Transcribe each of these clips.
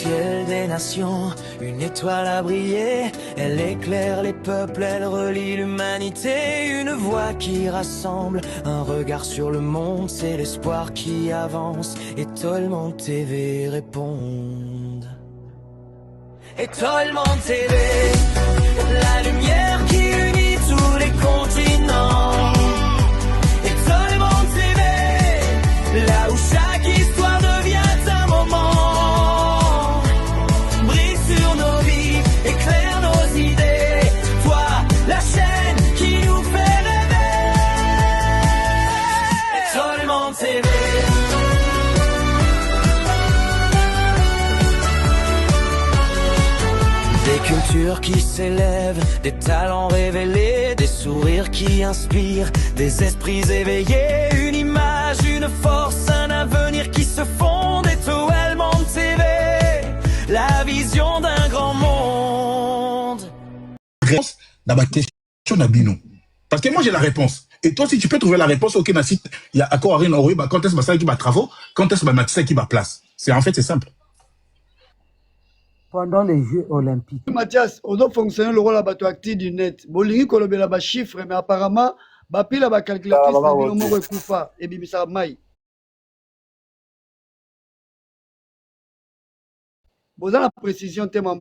ciel des nations, une étoile a brillé, elle éclaire les peuples, elle relie l'humanité, une voix qui rassemble, un regard sur le monde, c'est l'espoir qui avance, et Tolman TV répondent. Et Tolman TV, la lumière qui unit tous les continents. Et Tolman TV, là où chaque histoire devient un moment. Brille sur nos vies, éclaire nos idées. Toi, la chaîne qui nous fait rêver. Et Tolman TV. Des cultures qui s'élèvent, des talents révélés, des sourires qui inspirent, des esprits éveillés, une image, une force, un avenir qui se fonde. Et Tolman TV, la vision d'un grand monde. Réponse dans ma question d'Abino. Parce que moi j'ai la réponse. Et toi, si tu peux trouver la réponse, ok, dans site, il y a accord à rien, quand est-ce que ça qui va travaux, quand est-ce que ça qui va place. En fait, c'est simple. Pendant les Jeux Olympiques. Mathias, on doit fonctionner le rôle à bateau actif du net. Bolingi kolobela ba chiffre, mais apparemment, ba pile ba calculatrice na bino mo rekufa et bimisa mai. Boza la précision tellement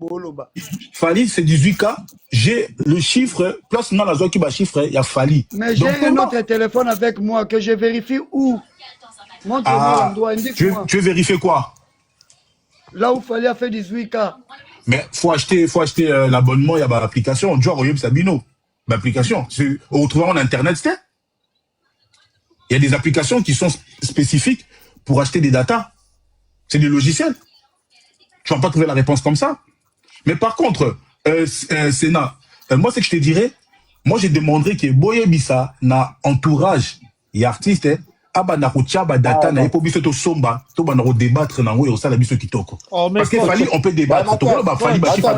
boloba. Fali, c'est 18K. J'ai le chiffre, plus non, la zone qui va chiffre, il y a Fali. Mais j'ai un autre téléphone avec moi que je vérifie où. Montre-moi l'endroit, indique-moi. Tu veux vérifier quoi? Là où Fali a fait 18K. Mais faut acheter l'abonnement, il y a l'application. Genre, Sabino. L'application. On retrouve en Internet, c'est. Il y a des applications qui sont spécifiques pour acheter des datas. C'est des logiciels. Tu vas pas trouver la réponse comme ça. Mais par contre, Sénat, moi, c'est que je te dirais, moi, je demanderais que Boye Bissa, na entourage, et artiste, na data na epo biso to somba to ba na débattre na ngo ça la biso kitoko parce que Fali on peut débattre to ba Fali ba chifa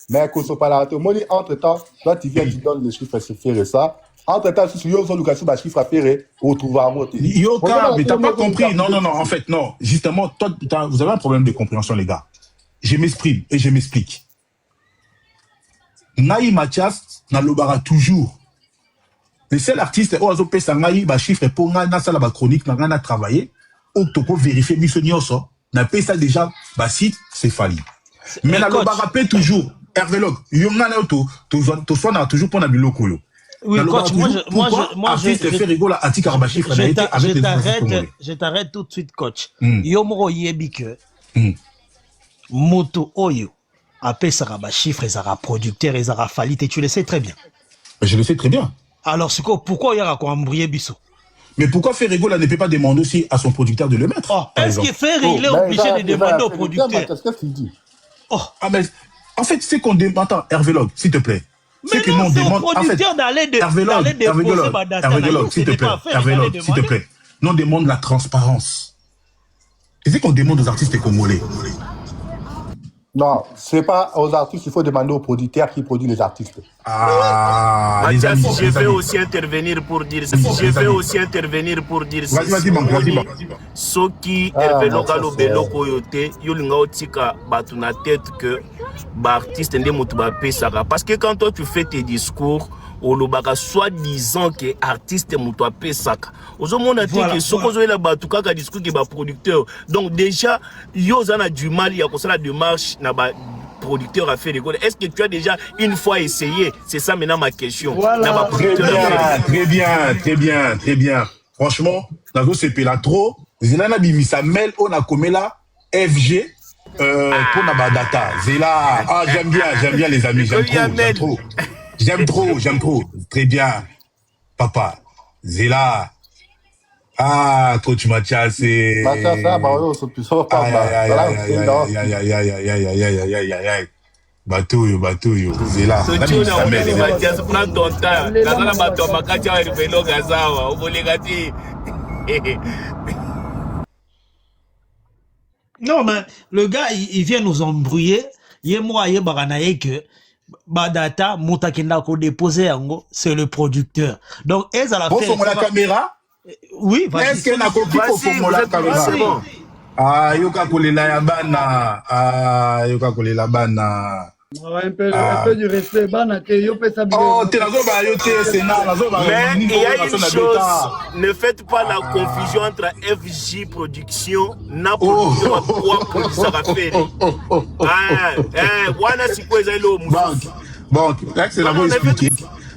mais que ce pas la entre temps toi tu viens tu donnes les chiffres c'est ça entre temps si yo so Lucas ba chiffre faire retrouver à voter yo mais t'as pas compris non en fait non justement toi vous avez un problème de compréhension les gars je m'exprime et je m'explique. Naï Mathias na lobara toujours. Le seul artiste oazo pesa ngai ba chiffre pour nga na sala ba chronique na nga na travailler ou to ko vérifier biso nyonso na pesa déjà ba site c'est Fali. Mais na lobara pe toujours Hervé Log yo nga na to so na toujours pour na biloko yo. Oui coach moi artiste fait rigola atika ba chiffre na été avec les je t'arrête tout de suite coach. Yo moro yebi que moto oyo après ça va chiffre et ça va producteur et ça va Fali tu le sais très bien. Je le sais très bien. Alors c'est quoi pourquoi il y a quoi embrouiller biso? Mais pourquoi Ferrigo ne peut pas demander aussi à son producteur de le mettre? Est-ce que Ferrigo il est obligé de demander au producteur? Qu'est-ce qu'il dit? Mais en fait c'est qu'on demande attends Hervé Log s'il te plaît. Mais non, c'est au producteur d'aller déposer ma data. Hervé Log s'il te plaît. Hervé Log s'il te plaît. Nous on demande la transparence. Et c'est qu'on demande aux artistes congolais. Non, c'est pas aux artistes, il faut demander aux producteurs qui produisent les artistes. Les amis, je vais aussi intervenir pour dire ça. Vas-y, vas-y. Soki Hervé Logalo Beloko yote, yolinga otika batu na tête que artiste ndé mutu ba pesaka parce que quand toi tu fais tes discours olobaka soi-disant que artiste mutu a pesaka. Ozomona te que sokozo ela batu kaka discours que ba producteur. Donc déjà yo zana du mal ya ko sala démarche na ba producteur a fait l'école. Est-ce que tu as déjà une fois essayé? C'est ça maintenant ma question. Voilà. Très bien. Franchement, dans ce pays là trop, Zélana bimisa mail on a comme là FG pour na data. Zéla j'aime bien les amis, j'aime trop. Très bien. Papa, Zéla. Coach Mathias, c'est... Bateau, c'est là. Mathias, prends ton temps. La bateau, ma katia est vélo gazawa. Non, mais le gars, il vient nous embrouiller. Moi, que Badata, Moutakenda, qu'on déposé, c'est le producteur. Donc, elle a fait. La caméra. Oui, vas-y. Est-ce que na koki ko fongola caméra? C'est bon. Ah, yoka kolela ya bana. Ah, yoka kolela bana. Un peu du respect. Bana te yo pesa bien. Oh, t'es nazo ba yo te Sénat, nazo ba. Mais il y a une chose, ne faites pas la confusion entre FJ Production, na production à quoi production à faire. Wana si quoi ils ont Bon, là c'est la bonne expliquer.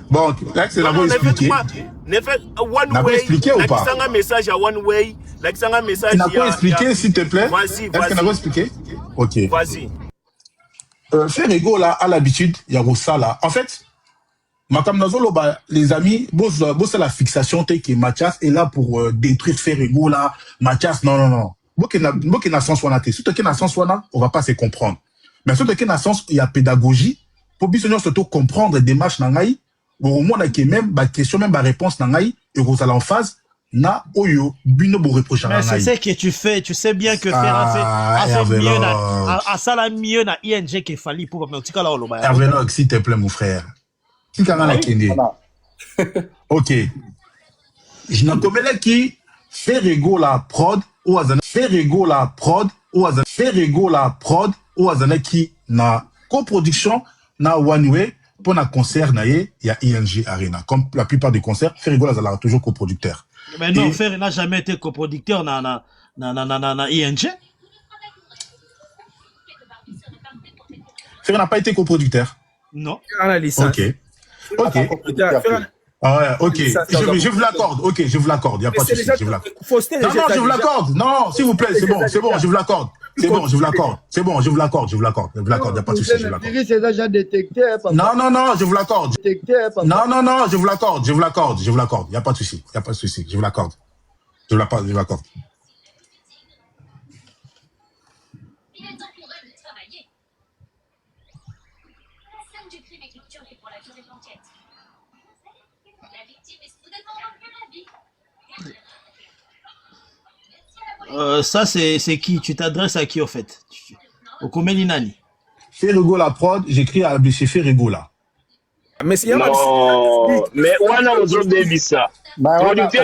Bon, là c'est la bonne expliquer. Ne faites one way. Expliquer ou pas? Un message à one way. Un message. Tu n'as pas expliqué s'il te plaît? Vas-y, est-ce que tu n'as expliqué? Ok. Vas-y. Ferrego là à l'habitude, il y a ça là. En fait, les amis, c'est la fixation que Mathias est là pour détruire Ferrego là. Mathias, non. Moi qui n'a sens wana te. Si tu n'a sens wana, on va pas se comprendre. Mais si tu n'a sens, il y a pédagogie pour bien surtout comprendre des démarches nangai. Au moins que même question même réponse nangai et vous allez en phase. Na oyo bino bo reproche. Mais c'est ce que tu fais, tu sais bien que faire a fait mieux à ça la mieux na ING que Fali pour me tika là oloba. Hervé Log, s'il te plaît mon frère. Qui kana la kende. OK. Je n'en connais qui Ferrego la prod ou azana Ferrego la prod ou azana Ferrego la prod ou azana qui na coproduction na One Way pour na concert na il y a ING Arena. Comme la plupart des concerts, Ferrego la zala toujours coproducteur. Mais non, Ferré n'a jamais été coproducteur na ING. Ferré n'a pas été coproducteur. Non. Ok. Ah ouais, ok. Je vous l'accorde. Ok, je vous l'accorde. Il n'y a pas de souci. Je vous l'accorde. Non, je vous l'accorde. Non, s'il vous plaît, c'est bon, je vous l'accorde. C'est bon, je vous l'accorde. C'est bon, je vous l'accorde. Il n'y a pas de souci, je vous l'accorde. C'est déjà détecté, papa. Non, je vous l'accorde. Non, je vous l'accorde. Il n'y a pas de souci. Je vous l'accorde. Je vous l'accorde. Il est temps pour elle de travailler. La scène du crime est clôturée pour la durée de l'enquête. La victime est soudainement revenue à la vie. Ça, c'est qui? Tu t'adresses à qui, en fait? Au Komeli Nani? Ferrego la prod, j'écris à chez Ferrego là. Mais c'est non, mais on a besoin de ça. Producteur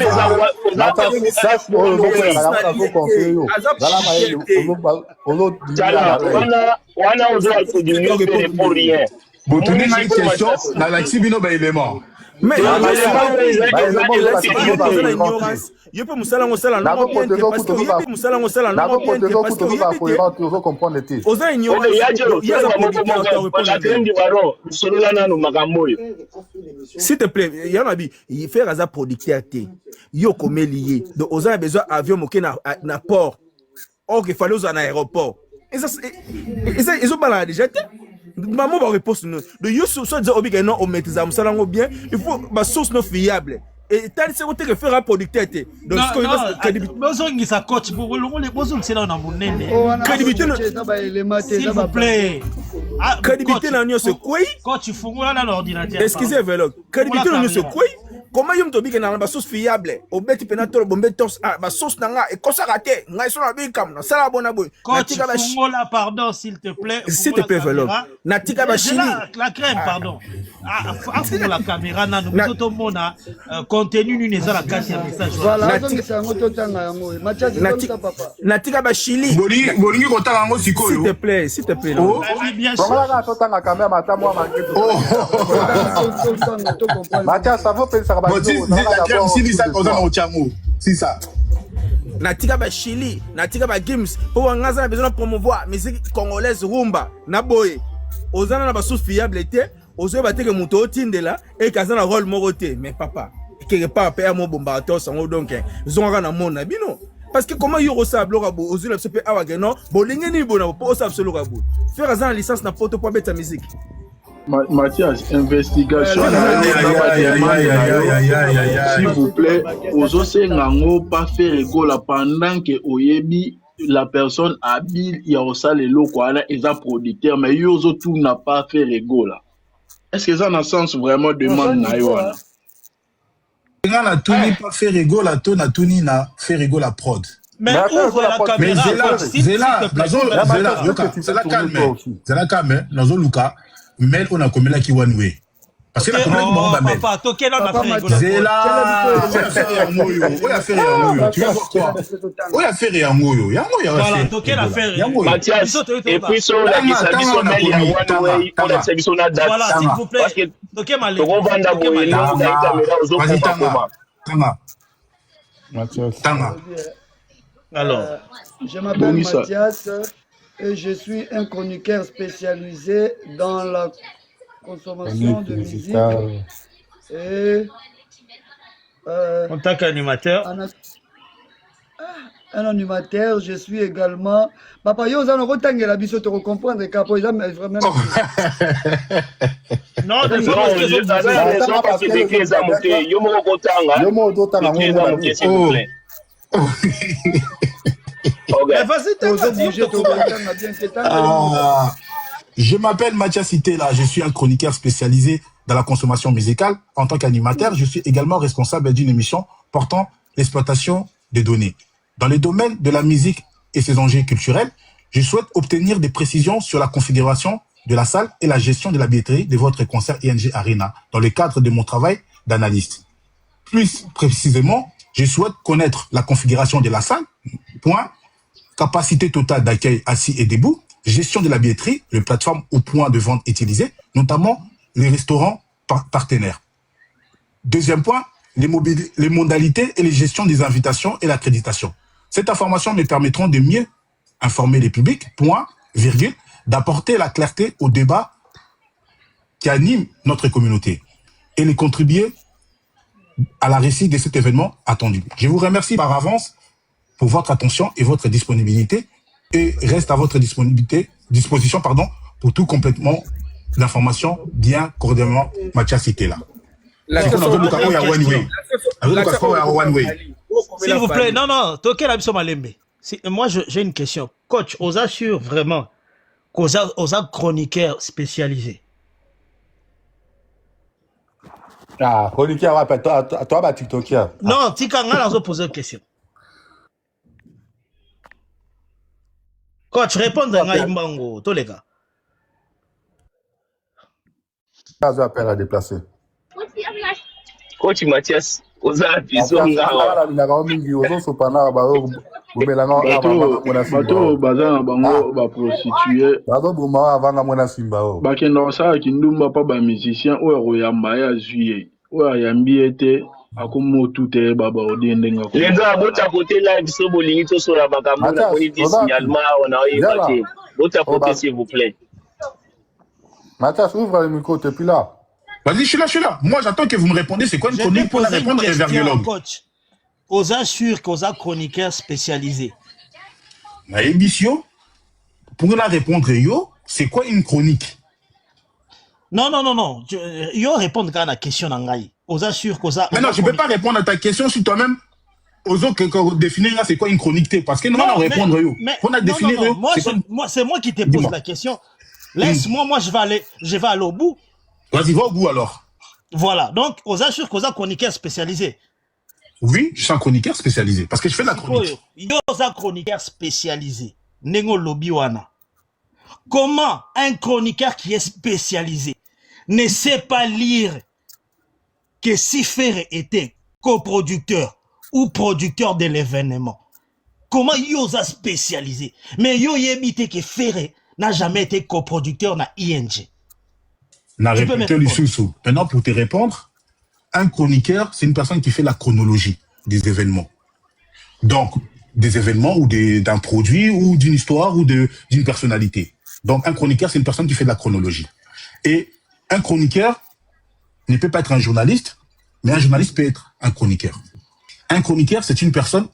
pour rien. Bon, tu n'as une question, dans la Xibino, il est mort. Mais il peut musala musala non bien parce que il peut musala musala non bien parce que il peut comprendre les titres. Oza ignorant s'il te plaît, il y en a dit il fait raza producteur té. Yo comme lié. Donc Oza a besoin avion moké na port. Or qu'il fallait aux aéroport. Et ça ils ont pas déjà été. Maman va répondre nous. De yo soit dire obi que non on maîtrise musala bien, il faut ma source non fiable. Et t'as c'est côté que faire un producteur était donc ce qu'on crédibilité besoin de sa coach pour le besoin c'est là dans mon nez crédibilité s'il vous plaît crédibilité na nyo c'est quoi quand tu fous là l'ordinateur excusez velo crédibilité na nyo c'est quoi comment yom to bika na ba source fiable au beti penator bombe tos ba source na nga et comme ça raté nga so na bi kam na sala bona boy quand tu fous là pardon s'il te plaît velo na tika ba chili la crème pardon fous la caméra na nous tout mona contenu ni neza la carte ya message voilà donc c'est un autre temps yango Mathias papa na tika ba chili bolingi kotala ngo sikoyo s'il te plaît oh bien sûr voilà to tanga caméra mata moi manqué Mathias ça vaut penser c'est ça. Natika ba Chili, natika ba Gims, pour ngaza na besoin de promouvoir musique congolaise rumba, na boye. Ozana na ba source fiabilité, ozo ba teke muto otindela et kazana rôle moroté, mais papa, quelque part père mo bombato sango donc zonga na mona bino. Parce que comment yo resable rabo ozo la sepe awageno, bolinge ni bona po osab solo rabo. Faire azan licence na poto pour beta musique. Mathias, investigation. S'il vous plaît, aux Osengango, pas faire rigolo pendant que Oyebi, la personne habile, il y a aussi les locaux, ils ont producteur, mais Yozo tout n'a pas fait rigolo. Est-ce que ça a un sens vraiment de demande Naïwana? On a tout ni pas fait rigolo, on a tout ni na fait rigolo la prod. Mais ouvre la caméra. C'est la calme, Nazo Luka. Mais on a comme là qui one way. Parce que la chronique, bon, bah, mais. Papa, toqué là, Papa ma Mathias. frère. C'est là. Tu vas voir quoi? Oui, affaire et Angoyo. Voilà, toqué l'affaire. Mathias, et puis sur la question de One-Way, on a service on a date. Voilà, s'il vous plaît. Parce que Toqué ma on va d'abord Vas-y, Tanga. Alors, je m'appelle Bonissa. Mathias et je suis un chroniqueur spécialisé dans la consommation de musique et en tant qu'animateur. un animateur, je suis également. Papa, yo, ça nous retang la biso te comprendre capo, ils ont vraiment. Non, non, je t'avais raison parce que des clés à monter. Yo mo kotanga. Yo mo dotanga Des clés à monter, s'il vous plaît. Mais vas-y, t'as bouger ton bien Je m'appelle Mathias Itela, je suis un chroniqueur spécialisé dans la consommation musicale. En tant qu'animateur, je suis également responsable d'une émission portant l'exploitation des données. Dans le domaine de la musique et ses enjeux culturels, je souhaite obtenir des précisions sur la configuration de la salle et la gestion de la billetterie de votre concert ING Arena dans le cadre de mon travail d'analyste. Plus précisément, je souhaite connaître la configuration de la salle, point, capacité totale d'accueil assis et debout, gestion de la billetterie, les plateformes au point de vente utilisées, notamment les restaurants partenaires. Deuxième point, les modalités et les gestions des invitations et l'accréditation. Cette information me permettront de mieux informer les publics, point, virgule, d'apporter la clarté au débat qui anime notre communauté et de contribuer à la réussite de cet événement attendu. Je vous remercie par avance pour votre attention et votre disponibilité et reste à votre disposition pour tout complètement d'informations bien cordialement Mathias Itela. S'il vous plaît, non, toqué la biso malembe. Moi, j'ai une question. Coach, on assure vraiment qu'on a chroniqueur spécialisé. Ah, chroniqueur, ouais, toi, bah, TikToker. Non, Tikanga, on a posé une question. Coach, répondez à Imbango, tous les gars. Pas appel à déplacer. Coach Mathias, aux avisos, bato baza na bango baprostitue bakenda kosalaki ndumba mpa bamusicien oyo akoyamba ye azwi ye oyo ayambi ye te akomotu te babaodie ndenge les gars bota côté live so bolingi tosola makambo na koni te signalement on a oyeba te bota côté s'il vous plaît. Mathias, ouvre le micro, t'es plus là. Vas-y, je suis là. Moi, j'attends que vous me répondiez. C'est quoi une chronique pour la répondre et verdiologue? Coach, aux assure qu'aux chroniqueurs spécialisés. La émission, pour la répondre, yo, c'est quoi une chronique? Non. Yo répondre à la question d'Angaï. Aux assure qu'aux mais non, je ne peux pas répondre à ta question si toi-même, aux autres, définir là, c'est quoi une chronique? Parce que nous, on va répondre, yo. On a défini, yo. C'est moi qui te pose la question. Laisse-moi, moi, je vais aller au bout. Vas-y, va au bout alors. Voilà, donc, aux assure qu'aux chroniqueurs spécialisés. Oui, je suis un chroniqueur spécialisé, parce que je fais de la chronique. Yo, chroniqueur spécialisé. Nengo Lobiwana. Comment un chroniqueur qui est spécialisé ne sait pas lire que si Ferre était coproducteur ou producteur de l'événement? Comment yo a spécialisé? Mais yo évité que Ferre n'a jamais été coproducteur na ING. Maintenant, pour te répondre, un chroniqueur, c'est une personne qui fait la chronologie des événements. Donc, des événements ou d'un produit ou d'une histoire ou d'une personnalité. Donc, un chroniqueur, c'est une personne qui fait de la chronologie. Et un chroniqueur ne peut pas être un journaliste, mais un journaliste peut être un chroniqueur. Un chroniqueur, c'est une personne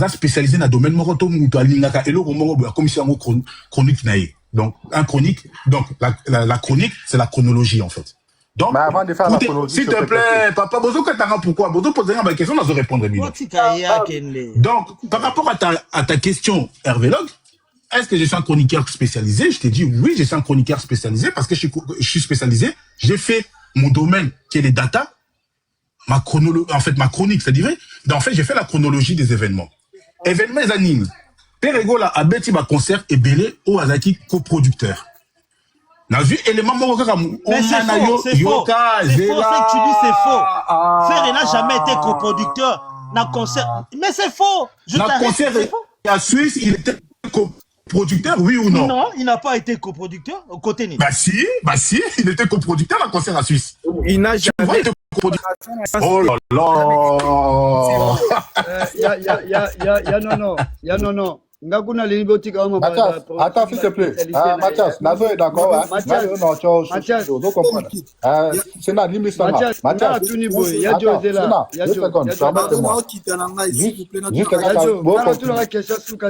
spécialisée dans le domaine chronique. Donc, la chronique, c'est la chronologie, en fait. Donc, mais avant de faire la chronologie, s'il te plaît, papa, Bozo, pourquoi? Bozo pose ma question, on va répondre. Donc, par rapport à ta question, Hervélogue, est-ce que je suis un chroniqueur spécialisé? Je t'ai dit oui, je suis un chroniqueur spécialisé parce que je suis spécialisé. J'ai fait mon domaine qui est les data, ma chronique, c'est-à-dire, en fait, j'ai fait la chronologie des événements. Événements anime. Peregola a bêti ma concert et Belé au Azaki coproducteur. N'a vu élément mon kaka Mais c'est faux, c'est faux. C'est faux, c'est que tu dis c'est faux. Ferré n'a jamais été coproducteur. N'a concert. Mais c'est faux. Je t'arrête. C'est faux. À Suisse, il était coproducteur, oui ou non? Non, il n'a pas été coproducteur au côté ni. Bah si, il était coproducteur à concert à Suisse. Il n'a jamais été coproducteur. Oh là là. Non. Ngakuna Libotika, attends, s'il te plaît. Mathias, Nazo est d'accord. Mathias, c'est la limite. Mathias,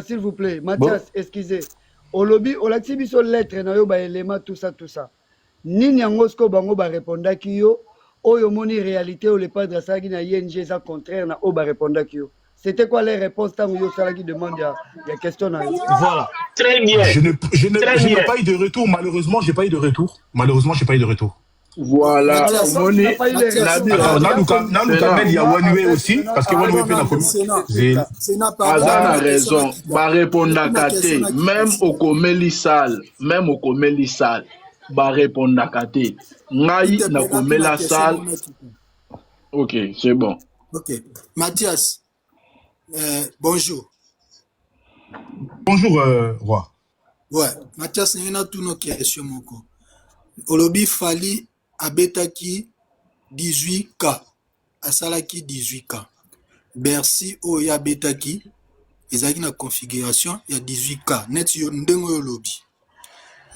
s'il vous plaît. Mathias, excusez. Olobi, olati biso lettre na yo ba élément tout ça. Nini yangosko bango ba répondre ki yo, oyo moni réalité ou le padre sagi na ING ça contraire na o ba répondre ki yo. C'était quoi les réponses tant que Sala qui demande il y a question là. Voilà. Très bien. Je n'ai pas eu de retour. Malheureusement, j'ai pas eu de retour. Voilà. Il y a Wanwe aussi parce que Wanwe fait la commune. Azan a raison. Ba répondre à Kate. Même au Komeli Sal. Ba répondre à Kate. Ngai na Komela Sal. Ok, c'est bon. Ok. Mathias. Bonjour. Bonjour, Roi. Ouais, Mathias, il y a toutes nos questions. Olobi Fali abetaki 18K. Asalaki 18K. Bercy Oya betaki. Ils ont une configuration, il y a 18K. Net yo ndengo yo lobby.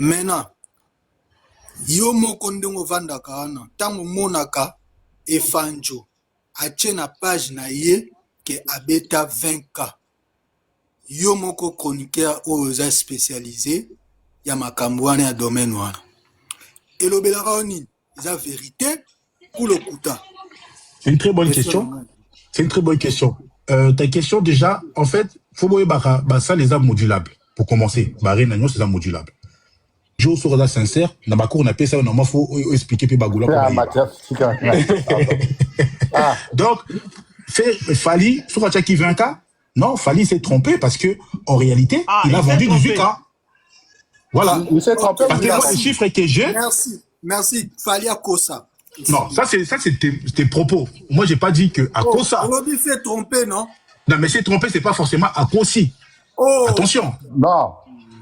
Maintenant, yo moko ndengo vanda kana. Tango monaka efanjo. Ache na page na ye. Que abeta 20K. Yo moko chroniqueur oza spécialisé ya makambouane ya domaine wana. Elobela raoni, la vérité ou le kuta. C'est une très bonne question. Ta question déjà, en fait, faut voir ça les armes modulables. Pour commencer, barré c'est les armes modulables. Je suis sincère, dans ma cour on appelle ça normalement faut expliquer puis bagoula. Donc Fali, sur qui 20K, non, Fali s'est trompé parce que en réalité, il a vendu 18K. Voilà. Il s'est trompé. Parce que moi, le chiffre que j'ai. Merci. Fali à Kosa. Non, ça c'est tes propos. Moi, j'ai pas dit que à Kosa. Olobi s'est trompé, non? Non, mais s'est trompé, c'est pas forcément à Kosi. Attention. Non.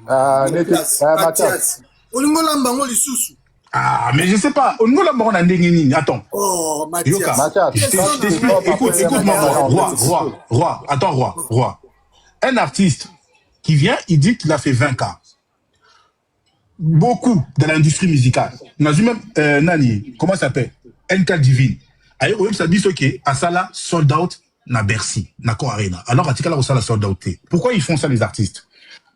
Mathias. Olingolamba ngoli susu. Ah, mais je sais pas. Attends. Oh, Mathias. Écoute-moi, Roi. Attends, Roi. Un artiste qui vient, il dit qu'il a fait 20K. Beaucoup de l'industrie musicale. On a vu même, Nani, comment ça s'appelle? NK Divine. Ailleurs, ça dit ce qui est, à Sala, sold out, na Bercy, na Ko Arena. Alors, à Tikala, ça la sold out. Pourquoi ils font ça, les artistes?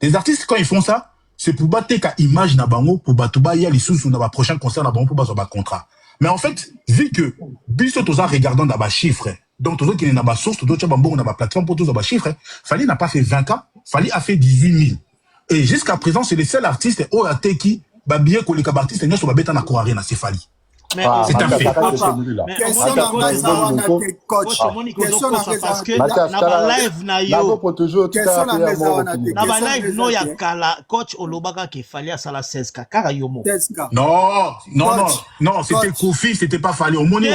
Les artistes, quand ils font ça, c'est pour battre qu'à image na bango, pour battre les sous ou na prochain concert na bango, pour battre contrat. Mais en fait, vu que, biso toza regardant dans les chiffres, donc tous qui n'a pas source, tous qui bambo na plateforme pour tous les chiffres, Fali n'a pas fait 20K, Fali a fait 18 000. Et jusqu'à présent, c'est le seul artiste OAT qui, bien que les artistes ne soient pas na Ko Arena, c'est Fali. C'est un fait. Parce que na live na yo na live no ya kala coach olobaka ke fali asala 16K kaka yo mo. Non, c'était Kofi, c'était pas Fali. Au moni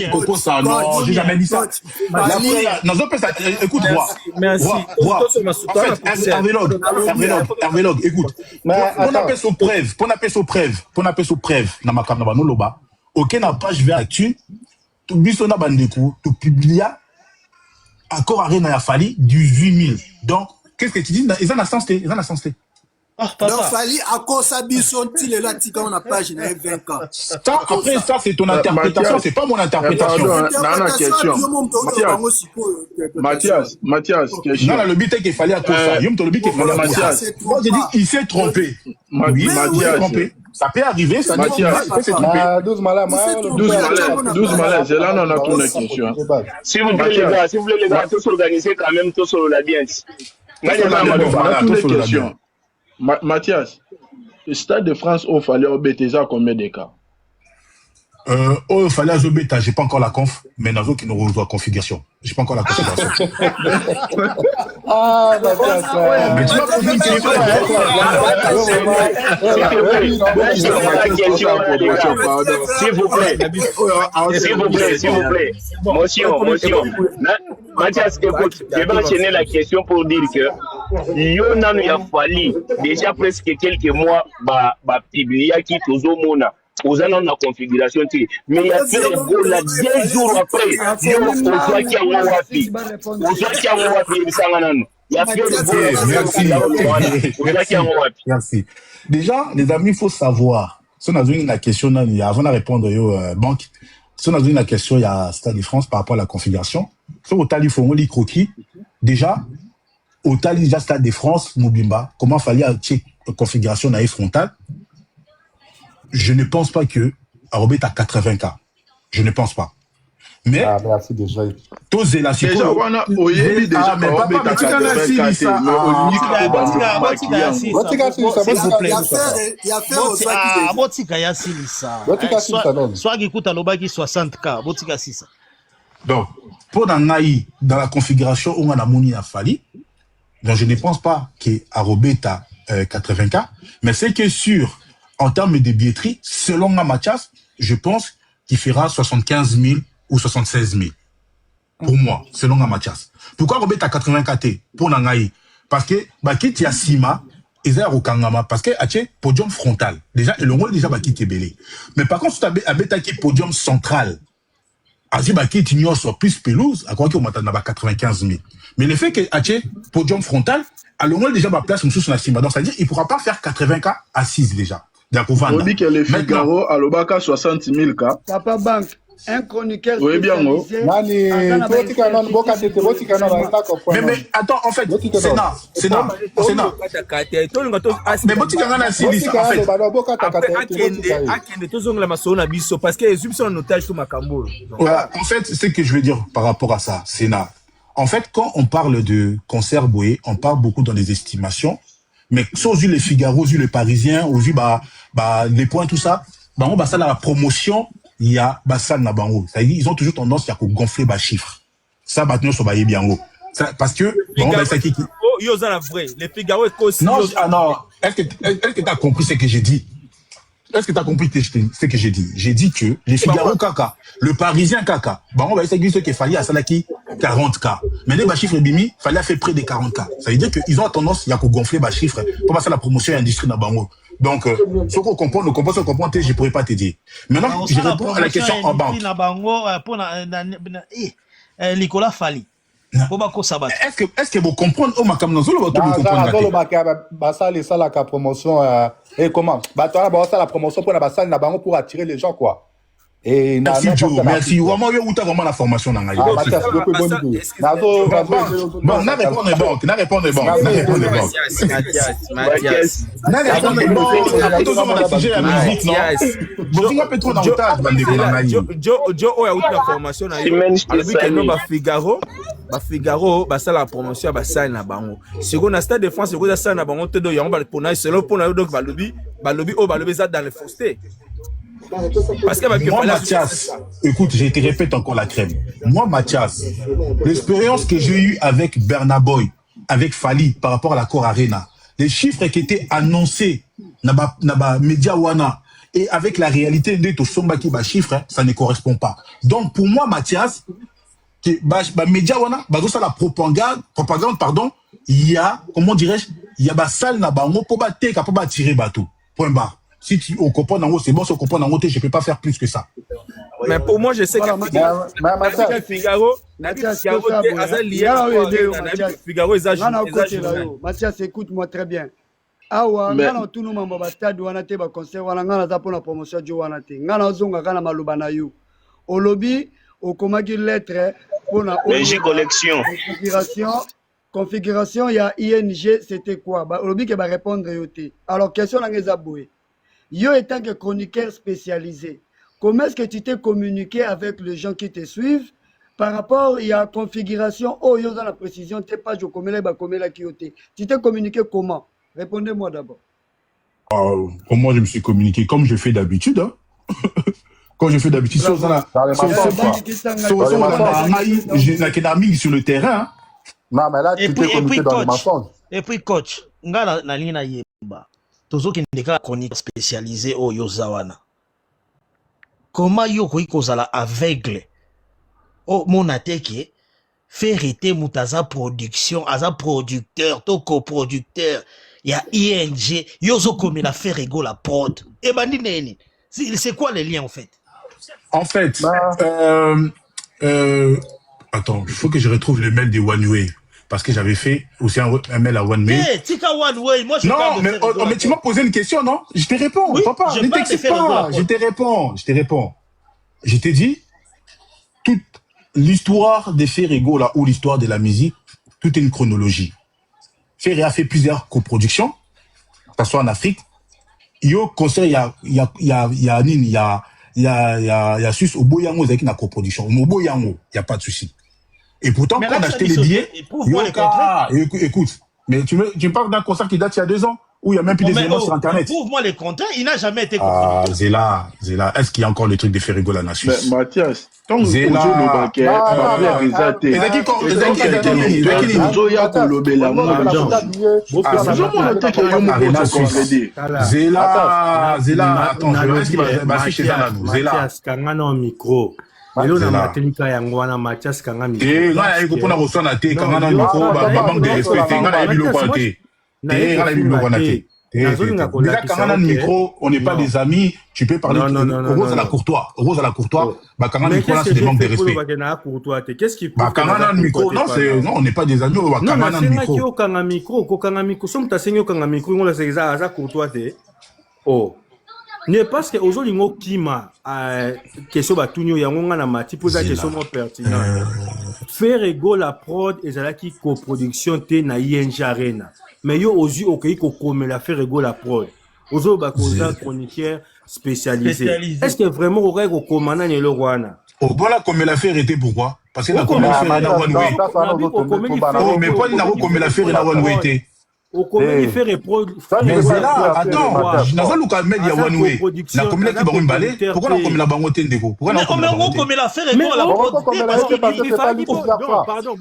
Coco ça non, j'ai jamais dit ça. Écoute Roi. Merci. Hervélogue, écoute. On appelle son preuve. Comme na loba, aucun page vers actu, tout biso na bandeku, tout publia, encore Arena ya Fali, 18 000. Donc, qu'est-ce que tu dis? Ils en a sensé. Donc, Fali, à cause de biso, il est là, on a page, il y a 20K. Après, ça, c'est ton interprétation, c'est pas mon interprétation. Mathias, question. Non, le but est qu'il fallait à cause ça. Moi, j'ai dit, il s'est trompé. Oui, il s'est trompé. Ça peut arriver, ça Mathias. il s'est trompé. 12 malades, c'est là on a tourné la question. Si vous voulez les gars, tous organiser quand même, tous sur l'audience. On a toutes les questions. Mathias, le Stade de France, il fallait obéir à combien de cas? Oh, il fallait à Zobeta, j'ai pas encore la conf, mais dans qui nous rejoint configuration. J'ai pas encore la configuration. Ah, d'accord, ça. Mais tu vas poser une question. S'il vous plaît. Motion. Mathias, écoute, je vais enchaîner la question pour dire que Yonan il a fallu déjà presque quelques mois, publier qui toujours mona. Aux années de la configuration, mais il y a fait le goal là 2 jours après. Il y a fait le goal. Merci. Déjà, les amis, il faut savoir. Si on a donné la question, avant de répondre au banque, si on a donné la question, il y a Stade de France par rapport à la configuration. Si au Tali Fongoli Croquis, déjà, au Tali déjà Stade de France, Mobimba, comment fallait check configuration naïf frontale? Je ne pense pas que Arobet a 80K. Je ne pense pas. Mais merci déjà. Tous la déjà on a oyebi déjà mais papa mais tu connais ça donc pour dans la configuration où on a moni a fallu, donc je ne pense pas que Arobet a 80K, mais c'est que sûr en termes de billetterie, selon Mathias, je pense qu'il fera 75 000 ou 76 000. Pour moi, selon Mathias. Pourquoi Robert a 80K pour Nangaï? Parce que, quitte y a Sima, ils ont Kangama, parce que, podium frontal. Déjà, le rôle déjà, quitte est belé. Mais par contre, si tu as podium central, quitte ignore sur plus pelouse, à quoi qu'on m'attend 95 000. Mais le fait que, podium frontal, à le rôle déjà, place, sur la Sima. Donc, c'est-à-dire, il ne pourra pas faire 80K assise déjà. On dit que les Figaro à l'Obaka 60 000 cas. Papa Bank, un chroniqueur. Oui, bien, mais attends, en fait, Sénat. Mais Botikangana Silis, en fait. En fait, c'est ce que je veux dire par rapport à ça, Sénat. En fait, quand on parle de concert Boé, on parle beaucoup dans des estimations. Mais si on vu les Figaro, on vu les Parisiens, on vu les points, tout ça, on va ça la promotion, il y a ça na bango. C'est-à-dire ils ont toujours tendance à gonfler les chiffres. Ça maintenant sur bailler bien haut. Parce que ça qui yo ça la vrai, les Figaro est aussi. Non, est-ce que tu as compris ce que j'ai dit? Est-ce que tu as compris ce que j'ai dit? J'ai dit que les Figaro Kaka, le Parisien Kaka, on va essayer ce qu'il fallait à Salaki 40K. Mais les chiffres bimi, fallait faire près de 40K. Ça veut dire qu'ils ont tendance à gonfler les chiffres pour passer la promotion et l'industrie dans Bango. Donc, ce qu'on comprend, je ne pourrais pas te dire. Maintenant, je réponds à la question en banque. Nicolas Fali. Est-ce que vous comprenez au Macam dans le ça la promotion et comment la promotion pour la salle pour attirer les gens quoi. Et merci Joe, merci. Vraiment, où tu as vraiment la formation dans la banque. Figaro ça la promotion ça na bango second na Stade de France c'est ça na bango te do yango pour na selon pour na donc balobi ça dans le fausseté. Parce que moi, Mathias, écoute, je te répète encore la crème. Moi, Mathias, l'expérience que j'ai eue avec Bernaboy, avec Fali par rapport à l'accord Arena, les chiffres qui étaient annoncés dans les médias Wana et avec la réalité de tout sombaki chiffres, ça ne correspond pas. Donc, pour moi, Mathias, médias Wana, ça la propagande, pardon, il y a, comment dirais-je, il y a salle na bango pour tirer bateau. Point barre. Si tu comprends dans c'est bon, si on comprend dans je ne peux pas faire plus que ça. Mais pour moi, je sais que Figaro, Mathias, écoute-moi très bien. Awa, ngana tout nous mambo ba stade wana te ba concert wana ngana za pona promotion jo wana te. Ngana zonga kana maloba na yo. Au lobby, au komaki lettre pona configuration il y a ING, c'était quoi? Au lobby qui va répondre yoté. Alors question na ngeza boé. Yo étant que chroniqueur spécialisé, comment est-ce que tu t'es communiqué avec les gens qui te suivent par rapport à la configuration? Oh, yo dans la précision, t'es pas je commets la kioté. Tu t'es communiqué comment? Répondez-moi d'abord. Comment je me suis communiqué? Comme je fais d'habitude. Hein? Quand je fais d'habitude, sur la sur le terrain. Non, mais là, tu t'es communiqué dans les mensonges. Et puis, coach, nga na ligne na yeba. Tozo ki ndeka chronique spécialisé au Yozawana. Comment yo koyi kozala aveugle? Oh, mon ateke, faire été moutaza production, aza producteur, to coproducteur, il y a ING, yozo comme la fait rigo la prod. Et bandi neni. C'est quoi les liens en fait? En fait, attends, il faut que je retrouve le mail de One Way. Parce que j'avais fait aussi un mail à One Way. Hey, tika One Way, moi je non, mais tu m'as posé une question, non? Je te réponds, oui, papa. Ne t'excite pas. Je te réponds. Je t'ai dit, toute l'histoire des Ferrego là, ou l'histoire de la musique, tout est une chronologie. Ferré a fait plusieurs coproductions, que ce soit en Afrique. Yo, concert, il y a Suisse, au Boyango, avec une coproduction. Au Boyango, il n'y a pas de souci. Et pourtant, quand on a acheté les billets, écoute, mais tu me parles d'un concert qui date il y a 2 ans, où il n'y a même plus des éléments sur Internet. Prouve-moi les contrats, il n'a jamais été Zéla, est-ce qu'il y a encore le truc de Ferrego là, la Suisse? Mais Mathias, tant que Zéla, lelo na matenika yango wana Mathias kanga micro ngana yiko pona kosana te kanga na micro ba manque de respect ngana ya biloko te ngana ya biloko na te déjà kanga na micro on n'est pas des amis, tu peux parler Rose à la courtois ba kanga na micro là c'est des manques de respect. Qu'est-ce qui ba kanga na micro non on n'est pas des amis ba kanga na micro ko kanga micro ko kanga micro somme ta senyo kanga micro ngola c'est ça courtois te oh ne parce que aujourd'hui ngo kima question batunyo yango nga na mati poza question mo pertinent Ferrego la prod ezalaki coproduction te na ING Arena mais yo ozu okeyi ko komela Ferrego la prod ozo ba koza chroniqueur spécialisé est-ce que vraiment aurait ko komana ne le wana voilà comme la faire était pourquoi parce que la komela faire na one way mais pas na komela faire na one way te comment il fait reprod mais c'est là attends naza luka mel ya one way na komela ki bango mbale pourquoi na komela bango te ndeko pourquoi na komela faire pardon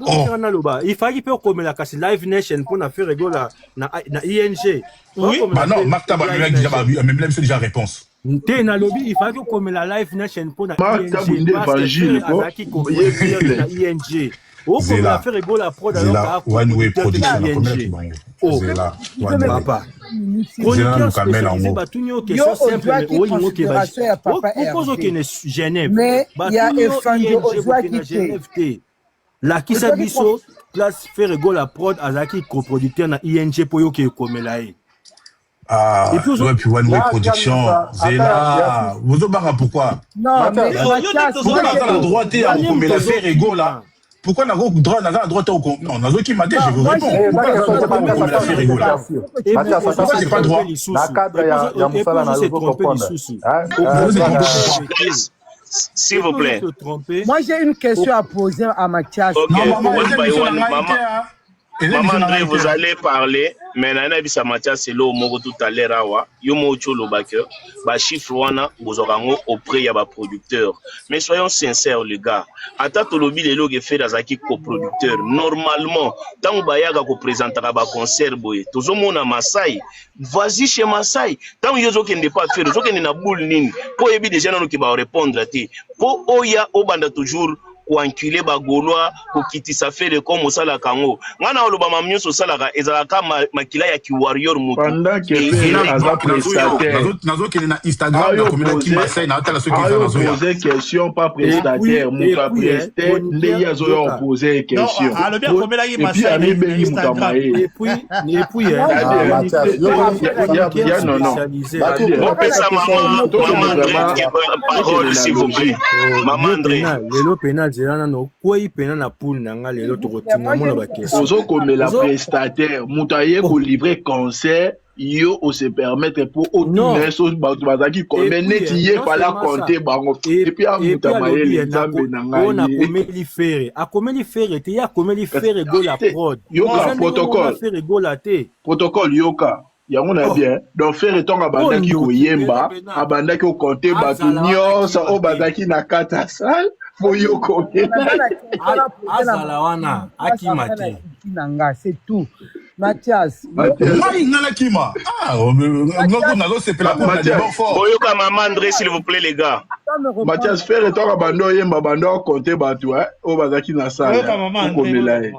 il fallait faire komela kasi Live Nation pour na faire rigola na ING oui bah non Martha ba même c'est déjà réponse te na lobby il fallait que komela Live Nation pour na ING oh, comme la fait rigoler la prod alors One Way production Zéla papa chroniqueur spécialisé batunyo question simple mais au niveau qui va pose que ne Genève mais il y a Effanjo Ozwa qui la kisa biso place fait rigoler la prod azaki coproducteur na ING pour yo ke komela e et puis One Way production Zéla vous obara pourquoi non mais pourquoi on a le droit à komela fait rigoler là. Pourquoi n'a pas droit au compte? Non, qui m'a dit, je vous réponds. Pourquoi n'a pas fait rigoler? Pourquoi c'est pas droit? La cadre, il y a Moussala, n'a pas comprendre. S'il vous plaît. Moi, j'ai une question à poser à Mathias. Maman André, vous allez parler, mais Nana Bisa Mathias, c'est là où tout à l'heure, Yomo Cholo Baker, chiffre wana, vous aurez auprès de la producteur. Mais soyons sincères, les gars. Attends, le lobby, les logs fait dans un coproducteur. Normalement, tant que vous présentez un concert, tout le monde a Maasai. Vas-y chez Maasai. Tant que vous n'avez pas fait, vous n'avez pas boule nini. Pour éviter des gens qui vont répondre à ti. Pour Oya, Obanda toujours. Ko enculer ba Gaulois ko kitisa fere comme osala kango ngana oloba mamnyoso salaka ezalaka makila ya ki warrior mutu pendant que Ferré aza prestataire nazo kele na Instagram na komela ki Masai na atala soki za nazo poser question pas prestataire mutu a presté nde yazo yo poser question non alors bien komela ki Masai na Instagram et puis non on peut ça maman parole s'il vous plaît maman André lelo penal zela no kwei pena na poule nanga lelo to kotinga mona ba question ozo komela prestataire mutaye ko livrer concert yo o se permettre pour autre so bazaki combien neti ye fala compter bango et puis a mutamaye nzambe nanga on a komeli faire te ya komeli faire go la prod yoka protocole yoka yango na bien donc faire etonga bandaki koyemba abandaki okonte bato nyonso oyo bazalaki na kati ya sale po yo komela azala wana akima te nanga c'est tout Mathias kima boyoka mama André s'il vous plaît les gars Mathias faire etonga bando oyemba bando okonte bato oyo bazalaki na sale komela ye.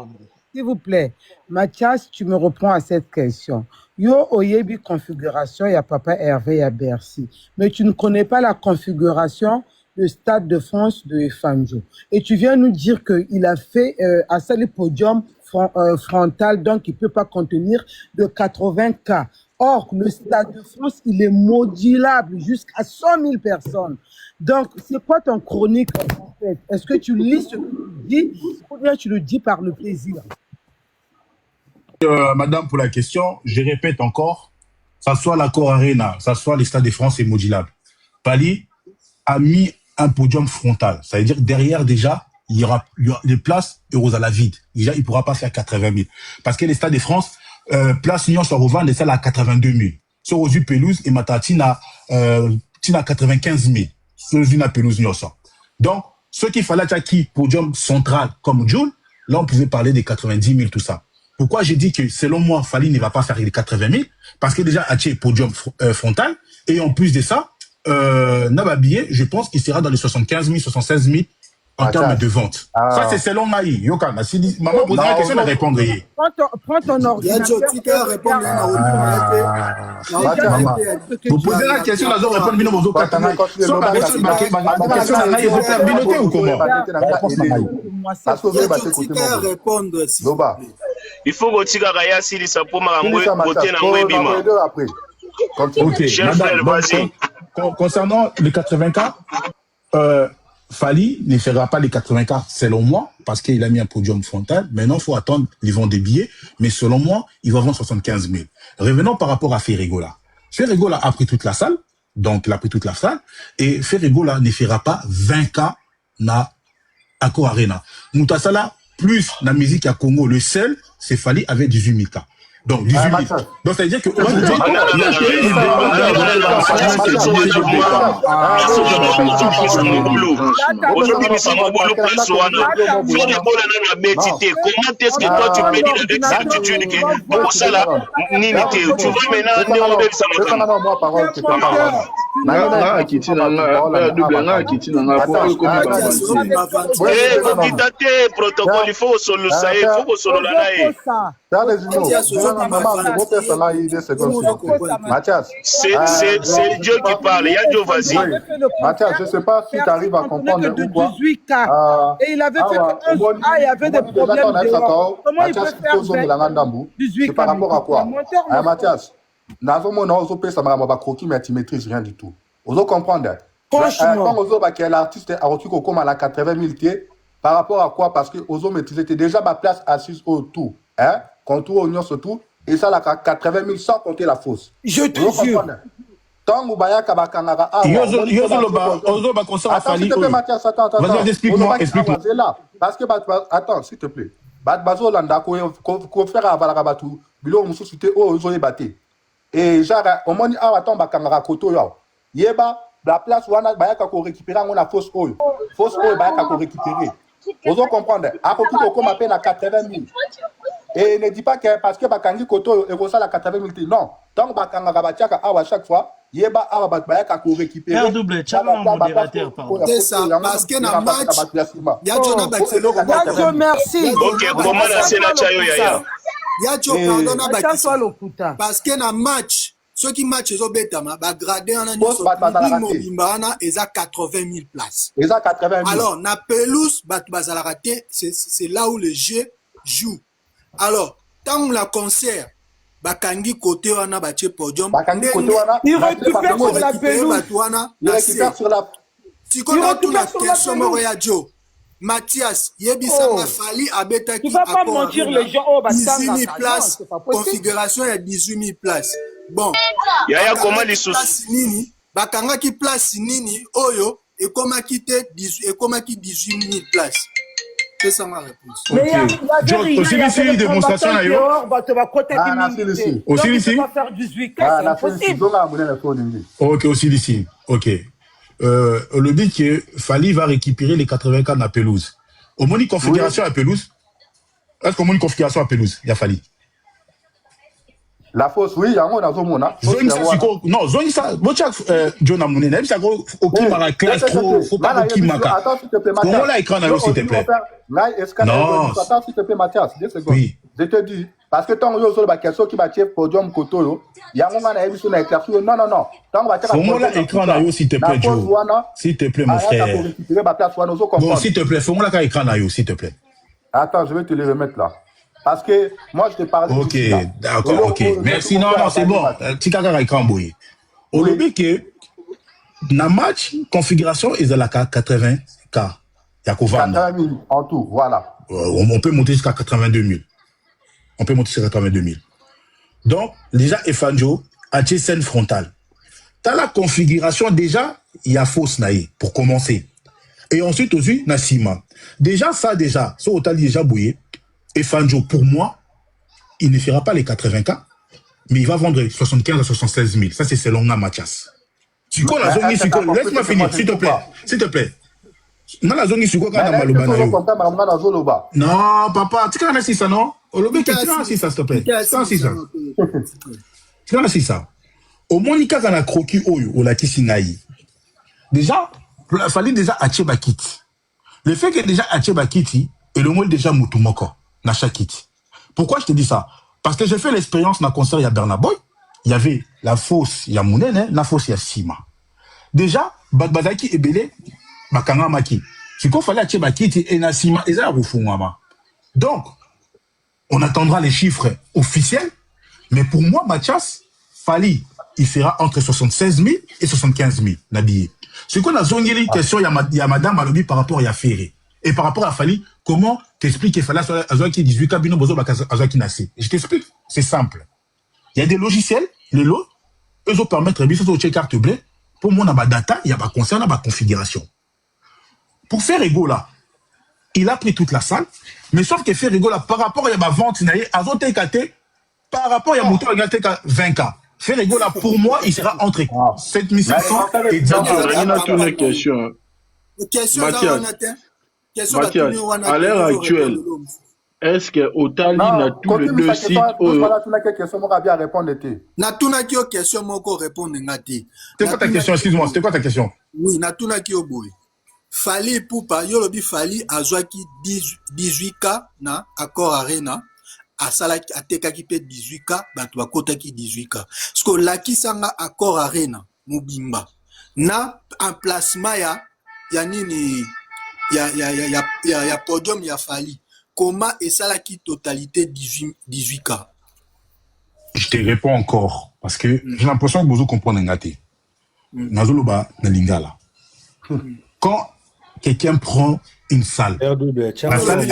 S'il vous plaît, Mathias, tu me reprends à cette question. Yo oyebi configuration, il y a Papa Hervé à Bercy. Mais tu ne connais pas la configuration du Stade de France de Fangio. Et tu viens nous dire qu'il a fait à ça le podium frontal, donc il ne peut pas contenir de 80K. Or, le Stade de France, il est modulable jusqu'à 100 000 personnes. Donc, c'est quoi ton chronique en fait? Est-ce que tu lis ce que tu dis ou bien tu le dis par le plaisir? Madame, pour la question, je répète encore, ça soit l'accord Arena, ça soit les Stades de France, c'est modulable. Pali a mis un podium frontal. Ça veut dire derrière déjà, il y aura des places euros à la vide. Déjà, il ne pourra pas faire 80 000. Parce que les Stades de France, place Nyon sur revend, les salles à 82 000. Sur Ozu Pelouse et Matatina, 95 000. Sur Ozu Pelouse Nyon. Donc, ce qu'il fallait qui podium central comme Joule, là, on pouvait parler des 90 000, tout ça. Pourquoi j'ai dit que, selon moi, Fali ne va pas faire les 80 000? Parce que déjà, Aché podium frontal. Et en plus de ça, Nababié, je pense qu'il sera dans les 75 000, 76 000 en termes de vente. Ça, c'est selon Maï. Yokana, si maman pose la question, elle répondre. Prends ton ordinateur. Vous posez la question, là, je réponds, mais non, vous avez il faut que tu aies si ça pour voter Ok, concernant les 80K, Fali ne fera pas les 80K selon moi, parce qu'il a mis un podium frontal. Maintenant, il faut attendre les ventes des billets, mais selon moi, il va vendre 75 000. Revenons par rapport à Ferregola. Ferregola a pris toute la salle, donc il a pris toute la salle, et Ferregola ne fera pas 20K na Accor Arena. Moutasala, plus la musique à Congo, le seul, c'est Fali avec 18 000 K. Donc, 18 000. Donc, ça veut dire que comment est-ce que toi tu peux dire avec certitude que pour ça là, tu vois protocole, il faut solo ça, il faut solo là. Mathias, c'est Dieu qui parle. Il y a Dieu, vas-y. Mathias, je ne sais pas si tu arrives à comprendre pourquoi. Et il avait fait il y avait des problèmes. Comment il peut faire 18 c'est par rapport à quoi? Mathias, nous avons un croquis, mais tu ne maîtrises rien du tout. Vous comprenez? Quand vous avez l'artiste a reçu comme à la 80 000 par rapport à quoi? Parce que vous maîtrisez déjà ma place assise autour. Contour oignon surtout, et ça, la 80 000 sans compter la fosse. Je te jure. Tant que Baya Kabakanga, vas-y, explique-moi. Parce que, attends, s'il te plaît. Bazo Landa, qu'on fait à Valagabatu, Bilo Moussouté, oh, Zoé Baté. Et genre, au moins, attends, Bakanga Koto, Yeba, la place où on a Bayaka qu'on récupère, on a fausse oil. Fausse oil, Bayaka qu'on récupère. Vous comprenez? À côté, on appelle à 80 000. Et ne dis pas que parce que Bakangi Koto et ça la 80 000. Non. Tant que Bakanga Gabatiaka à chaque fois, Yeba Arabatbayaka qu'on récupère. Père double, tu as un modérateur, pardon. C'est ça, parce que dans le match, il y a John Abakelo. Merci. Ok, comment la scène a Chayo Yaya? Il y a John Abakelo. Parce que dans le match, ceux qui matchent, ils ont bétama, bah, gradé en année, ils ont 80 000 places. Ils ont 80 000. Alors, na pelouse, c'est là où le jeu joue. Alors, tant la concert, Bakangi côté wana bache podium, il récupère sur la pelouse. Il récupère sur la. Si on a tout la question, Joe, Mathias, Yebisama Fali Abetaki. Tu vas pas mentir les gens, 18 000 places, configuration il y a 18 000 places. Bon, Yaya, comment les soucis? Bakanga qui place Nini, Oyo, et comment quitter 18 000 places. C'est ça ma réponse. Mais aussi ici, démonstration là, yo. Aussi ici. faire 18 cas, c'est impossible. Ok, aussi ici. Ok. Le dit que Fali va récupérer les 80 cas de la pelouse. Au moins, une configuration à pelouse. Est-ce qu'on a une configuration à pelouse? Il y a Fali. La fausse, oui, il y a un mona. Non, zone ça. John Amoune, même ça go ok mara classe trop, faut pas qui maka. Attends s'il te plaît, Mathias. Comment là écran là s'il te plaît? Non. Attends s'il te plaît, Mathias. 2 secondes. Oui. Je te dis parce que tant yo sur la question qui va tirer podium koto il y a un moment na émission na éclairci. Non. Tant va tirer. Comment là écran là s'il te plaît, Joe. S'il te plaît mon frère. Bon, s'il te plaît, fais-moi là écran là s'il te plaît. Attends, je vais te le remettre là. Parce que moi, je te parle. Ok, d'accord, ok. Merci. Non, c'est bon. Tikaka Ikamboye. Au lobby que, dans match, configuration, ils ont la 80K. Il y a 80 000 en tout, voilà. On peut monter jusqu'à 82 000. On peut monter jusqu'à 82 000. Donc, déjà, Efanjo a une scène frontale. Dans la configuration, déjà, il y a fausse naïe, pour commencer. Et ensuite, aussi, Nassima. Déjà, ça, au tal déjà bouillé. Et Fanjo, pour moi, il ne fera pas les 80K, mais il va vendre 75 à 76 000. Ça, c'est selon Mathias. Laisse-moi finir, s'il te plaît. S'il te plaît. Dans la zone, non, papa, tu connais ça, non? Tu connais ça, s'il te plaît. Tu connais ça. Au moins, il y a un croquis au laki Sinaï. Déjà, il fallait déjà acheter Bakiti. Le fait que déjà acheter Bakiti, et le mot déjà Moutoumoko. Pourquoi je te dis ça? Parce que j'ai fait l'expérience dans le concert, il y a Bernaboy, il y avait la fosse, il y a Mounene, la fosse, il y a Sima. Déjà, Badbadaki et Belé, Bakanga Maki. C'est qu'il fallait acheter Bakiti et Nassima, et ça, donc, on attendra les chiffres officiels, mais pour moi, Mathias, Fali, il fera entre 76 000 et 75 000, Nabiye. Ce qu'on a zongué une question, il y a Madame Malobi par rapport à Ferré. Et par rapport à Fali, comment t'expliques qu'il fallait à qui 18 cabinets bozo à qui nassé? Je t'explique, c'est simple. Il y a des logiciels, les lots, eux vont permettre de faire des carte bleue. Pour moi, on a data, il y a pas concern, il y a configuration. Pour faire Ego là, il a pris toute la salle, mais sauf que faire Ego là, par rapport à la vente, par rapport à moto, il y a 20K. Faire Ego là, pour moi, il sera entre 7500 et 10 000. Il y a une question. Mathias, à l'heure actuelle, est-ce que Otali n'a tous les deux sites C'est quoi ta question? Excuse-moi, c'était quoi ta question? Oui, Natuna Kioboy. Fali Poupa, Yolobi Fali, Azwaki 18K na Accor Arena, Asalaki Atekaki pe 18K, Batwa Kotaki 18K. Parce que Laki Sanga Accor Arena, Mubimba. Na emplacement ya nini. Il y a podium, il y a Fali. Comment est ça la qui totalité 18K? Je te réponds encore, parce que j'ai l'impression que vous comprenez Ngati. Nazoloba na lingala. Quand quelqu'un prend une salle, la salle,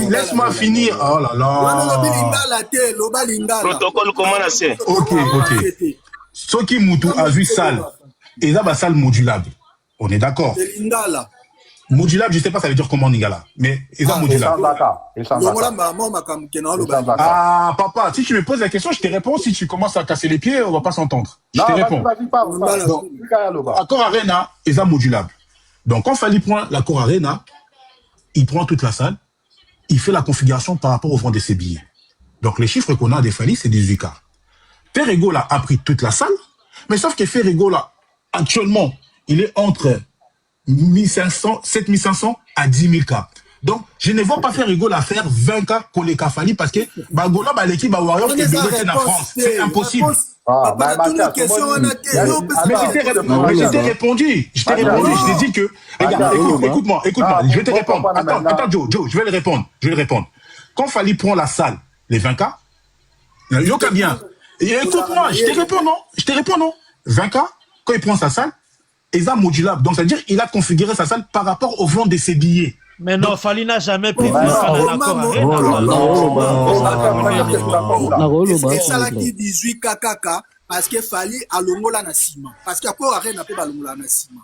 laisse-moi finir. Oh là là. Protocole, comment on sait? Ok. Ce qui moutou a vu salle, et là, la salle modulable. On est d'accord. Modulable, je ne sais pas ça veut dire comment Ningala, mais ils ont modulable. Ah, papa, si tu me poses la question, je te réponds. Si tu commences à casser les pieds, on ne va pas s'entendre. Je te réponds. Accor Arena, ils ont modulable. Donc, quand Fali prend l'Accor Arena, il prend toute la salle, il fait la configuration par rapport au vent de ses billets. Donc, les chiffres qu'on a des Fali, c'est 18K. Ferrego là a pris toute la salle, mais sauf que Ferrego là, actuellement, il est entre 7500 à 10 000 K. Donc, je ne vois pas faire Ferrego là faire 20K collé Fali parce que Bagola, l'équipe va Warrior qui est en France. C'est impossible. Mais je t'ai répondu. Je t'ai dit que. Regarde, écoute-moi. Je vais te répondre. Attends, Joe, je vais le répondre. Quand Fali prend la salle, les 20K, Yoka bien. Écoute-moi, je te réponds non. 20K, quand il prend sa salle, il est modulable. Donc, c'est-à-dire qu'il a configuré sa salle par rapport au vent de ses billets. Mais non, Fali n'a jamais pris et ça là qui 18 kaka parce que Fali a l'ongola na ciment parce que Accor Arena peut pas l'ongola na ciment.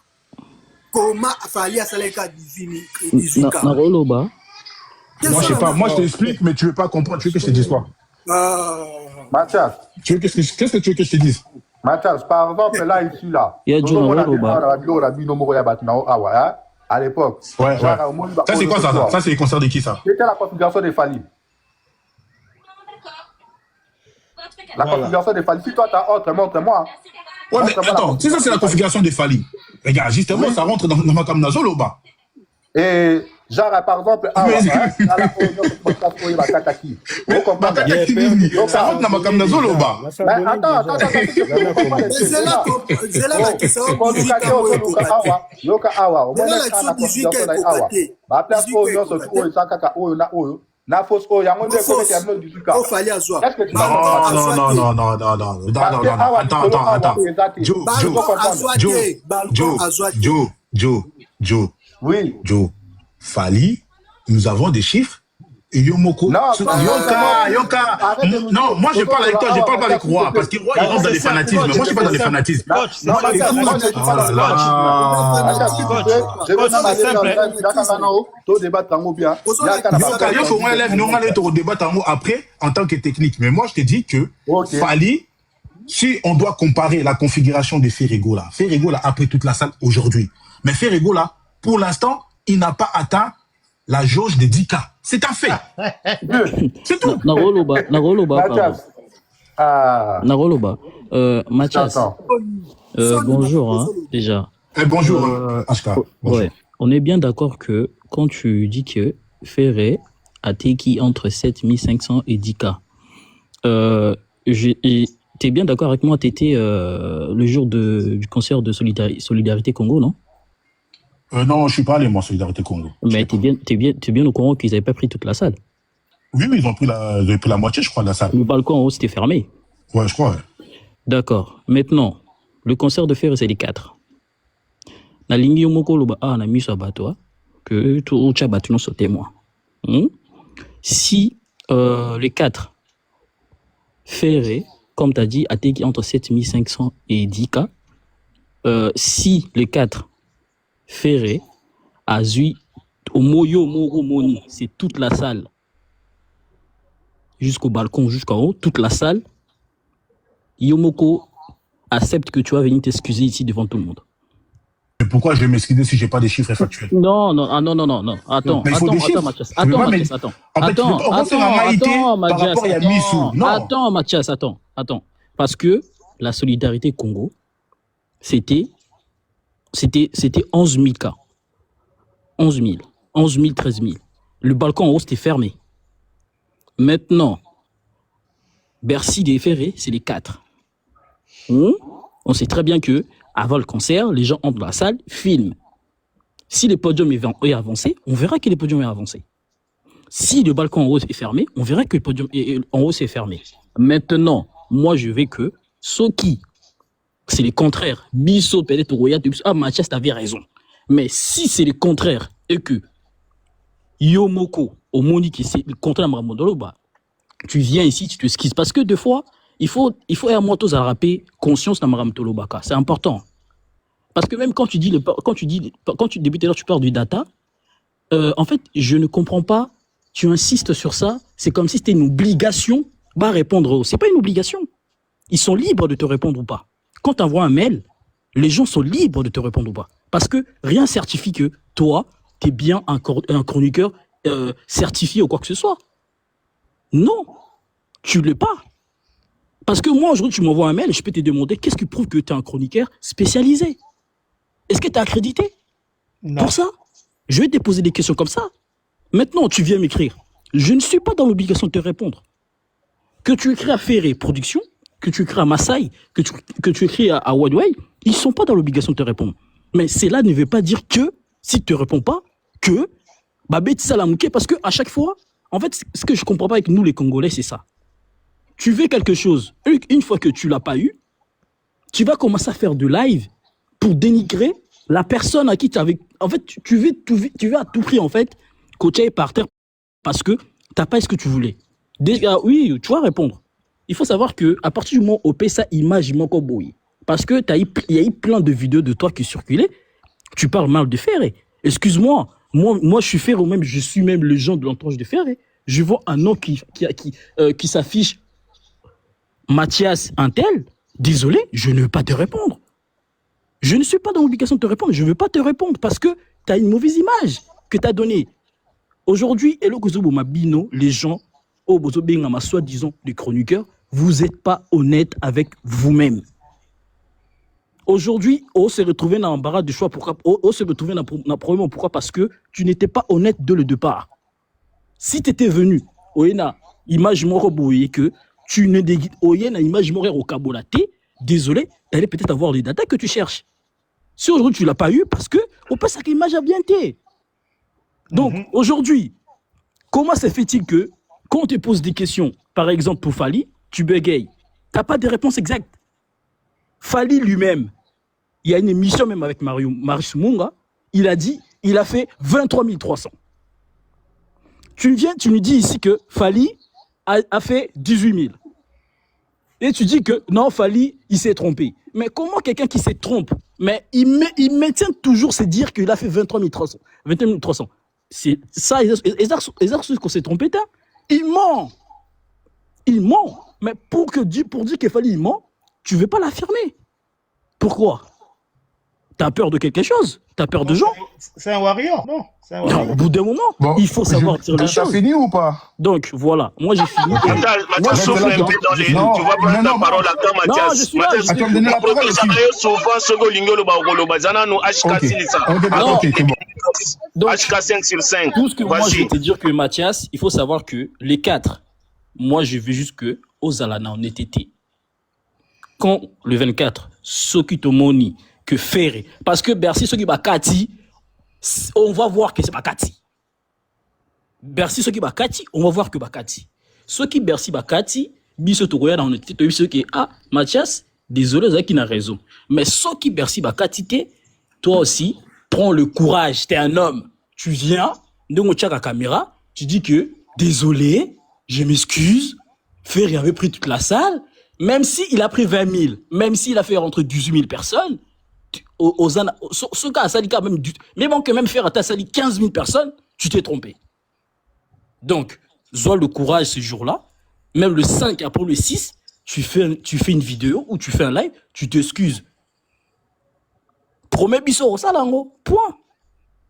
comment Fali a salé 18 cas. Moi, je sais pas. Moi, je t'explique, mais tu veux pas comprendre. Tu veux que je te dise quoi? Mathias. Qu'est-ce que tu veux que je te dise? Mathias, par exemple, là, ici, là. À l'époque. Ouais. Ça, c'est quoi ça? Ça, c'est les concerts de qui, ça? C'était la configuration des Fali. La configuration des Fali. Si toi, t'as autre, montre-moi. Ouais, mais attends, si ça, c'est la configuration des Fali. Regarde, justement, ça rentre dans ma Kamnazo, là, bas. Et genre, par exemple, ça rentre dans ma Kamnazo, là, bas. Attends. C'est là la question. Na fausse oh yango nde ko meti amno 18 cas. Est-ce que tu non. Attends. Joe. Oui. Joe. Fali, nous avons des chiffres. Yomoko. Yoka. Non, moi je parle avec toi, je parle pas avec Roi, parce que Roi il rentre dans les fanatismes. Moi je suis pas dans les fanatismes. Après, en tant que technique. Mais moi je te dis que Fali, si on doit comparer la configuration de Ferrego là a pris toute la salle aujourd'hui. Mais Ferrego là, pour l'instant, il n'a pas atteint la jauge des 10 cas. C'est un fait. C'est tout. Naroloba. Mathias. Bonjour, hein, déjà. Bonjour, Ashka. Ouais. On est bien d'accord que quand tu dis que Ferré a Teki entre 7500 et 10 cas, t'es bien d'accord avec moi, t'étais le jour du concert de Solidarité Congo, non? Non, je suis pas allé, moi, Solidarité Congo. Mais t'es bien au courant qu'ils n'avaient pas pris toute la salle? Oui, mais ils ont pris la moitié, je crois, de la salle. Le balcon en haut, c'était fermé? Ouais, je crois, ouais. D'accord. Maintenant, le concert de Ferré, c'est les 4. La ligne Yomoko, on a mis sur bateau, que tout le bateau nous sautait, moi. Si les 4 Ferré, comme tu as dit, a été entre 7500 et 10 cas, si les 4 Ferré, Azui, au Moyo, Moni, c'est toute la salle, jusqu'au balcon, jusqu'en haut, toute la salle, Yomoko accepte que tu vas venir t'excuser ici devant tout le monde. Mais pourquoi je vais m'excuser si je n'ai pas des chiffres factuels? Non. Attends, Mathias. Attends, Mathias. Parce que la Solidarité Congo, c'était 11 000 cas. 11 000, 13 000. Le balcon en haut, c'était fermé. Maintenant, Bercy des Ferré, c'est les 4. On sait très bien que avant le concert, les gens entrent dans la salle, filment. Si le podium est avancé, on verra que le podium est avancé. Si le balcon en haut est fermé, on verra que le podium en haut c'est fermé. Maintenant, moi je veux que Soki, c'est le contraire. Bisso peut-être Mathias, t'avais raison. Mais si c'est le contraire et que Yomoko, au Monique, c'est le contraire de Maramondolo, tu viens ici, tu t'excuses. Parce que des fois, il faut à moi tous à rappeler conscience dans Maramondolo Baka. C'est important. Parce que même quand tu débutes alors tu parles du data, en fait, je ne comprends pas. Tu insistes sur ça. C'est comme si c'était une obligation de répondre. C'est pas une obligation. Ils sont libres de te répondre ou pas. Quand tu envoies un mail, les gens sont libres de te répondre ou pas. Parce que rien certifie que toi, tu es bien un chroniqueur certifié ou quoi que ce soit. Non, tu ne l'es pas. Parce que moi, aujourd'hui, tu m'envoies un mail, je peux te demander qu'est-ce qui prouve que tu es un chroniqueur spécialisé. Est-ce que tu es accrédité pour ça? Je vais te poser des questions comme ça. Maintenant, tu viens m'écrire. Je ne suis pas dans l'obligation de te répondre. Que tu écris à Ferré Production, que tu écris à Maasai, que tu écris à Wadway, ils ne sont pas dans l'obligation de te répondre. Mais cela ne veut pas dire que, si tu ne te réponds pas, que, parce qu'à chaque fois, en fait, ce que je ne comprends pas avec nous les Congolais, c'est ça. Tu veux quelque chose, une fois que tu ne l'as pas eu, tu vas commencer à faire de live pour dénigrer la personne à qui tu avais... En fait, tu veux à tout prix, en fait, coacher par terre parce que tu n'as pas ce que tu voulais. Déjà, oui, tu vas répondre. Il faut savoir qu'à partir du moment où ça image manque au boy, parce qu'il y a eu plein de vidéos de toi qui circulaient, Tu parles mal de Ferré. Excuse-moi. Moi, je suis Ferré, même, je suis même le genre de l'entourage de Ferré. Je vois un nom qui s'affiche Mathias Intel. Désolé, je ne veux pas te répondre. Je ne suis pas dans l'obligation de te répondre. Je ne veux pas te répondre parce que tu as une mauvaise image que tu as donnée. Aujourd'hui, les gens, soi-disant les chroniqueurs, vous n'êtes pas honnête avec vous-même. Aujourd'hui, on s'est retrouvé dans l'embarras du choix. Pourquoi? On s'est retrouvé dans un problème. Pourquoi? Parce que tu n'étais pas honnête dès le départ. Si tu étais venu, Oyena, image moroboye que tu ne déguides Oyena, image morère au cabolaté, désolé, tu allais peut-être avoir les datas que tu cherches. Si aujourd'hui tu ne l'as pas eu, parce que on passe à l'image à bien été. Donc, aujourd'hui, comment se fait-il que quand on te pose des questions, par exemple pour Fali, tu bégayes, tu n'as pas de réponse exacte. Fali lui-même, il y a une émission même avec Marius Munga, il a dit, il a fait 23 300. Tu viens, tu nous dis ici que Fali a fait 18 000. Et tu dis que non, Fali, il s'est trompé. Mais comment quelqu'un qui se trompe, mais il maintient toujours se dire qu'il a fait 23 300. 21 300. C'est ça, qu'on s'est trompé, il ment. Il ment. Mais pour dire qu'il fallait il ment, tu ne veux pas l'affirmer. Pourquoi? Tu as peur de quelque chose? Tu as peur de gens? C'est un warrior, non? Non, au bout d'un moment, il faut savoir dire les choses. Tu as fini ou pas? Donc, voilà. Moi, j'ai fini. Mathias souffle un peu dans les... Tu vas prendre la parole à toi, Mathias. Non, je suis là. Attends, me donner la parole aussi. Donc, HK 5 sur 5. Tout ce que moi, je vais te dire que Mathias, il faut savoir que les 4, moi, je veux juste que Ozalana en été. Quand le 24, Sokitomoni, que Ferré, parce que Bercy, ceux qui Bakati, on va voir que c'est Bakati. Bercy, ceux qui Bakati, on va voir que Bakati. Ceux qui Bercy Bakati, Biso Togoya dans notre titre, ceux qui Mathias, désolé, Zaki n'a raison. Mais ceux qui Bercy Bakati, toi aussi, prends le courage, t'es un homme. Tu viens, de mon tchak à caméra, tu dis que, désolé, je m'excuse, Ferré avait pris toute la salle, même s'il a pris 20 000, même s'il a fait rentrer 18 000 personnes, ce gars a sali quand même, bon que même faire à ta sali 15 000 personnes, tu t'es trompé. Donc, sois le courage ce jour-là, même le 5 après le 6, tu fais une vidéo ou tu fais un live, tu t'excuses. Promets biso au salango, point.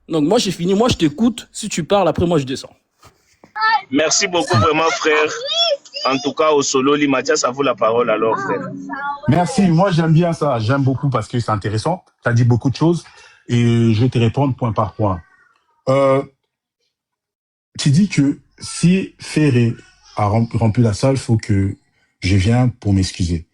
Donc moi j'ai fini, moi je t'écoute, si tu parles, après moi je descends. Merci beaucoup vraiment frère. En tout cas au solo, Mathias, à vous la parole alors frère. Merci, moi j'aime bien ça, j'aime beaucoup parce que c'est intéressant, tu as dit beaucoup de choses et je vais te répondre point par point. Tu dis que si Ferré a rempli la salle, il faut que je vienne pour m'excuser.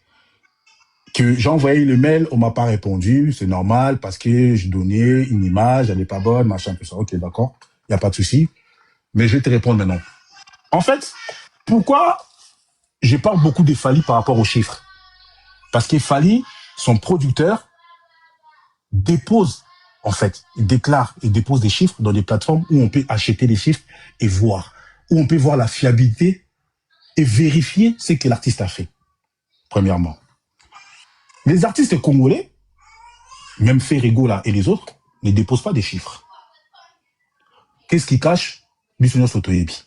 Que j'ai envoyé le mail, on m'a pas répondu, c'est normal parce que je donnais une image, elle n'est pas bonne, machin, tout ça. Ok, d'accord, il n'y a pas de souci. Mais je vais te répondre maintenant. En fait, pourquoi je parle beaucoup de Fali par rapport aux chiffres? Parce que Fali, son producteur, dépose, en fait, il déclare et dépose des chiffres dans des plateformes où on peut acheter les chiffres et voir, où on peut voir la fiabilité et vérifier ce que l'artiste a fait, premièrement. Les artistes congolais, même Ferrego là et les autres, ne déposent pas des chiffres. Qu'est-ce qui cache Bissonio Sotoyebi?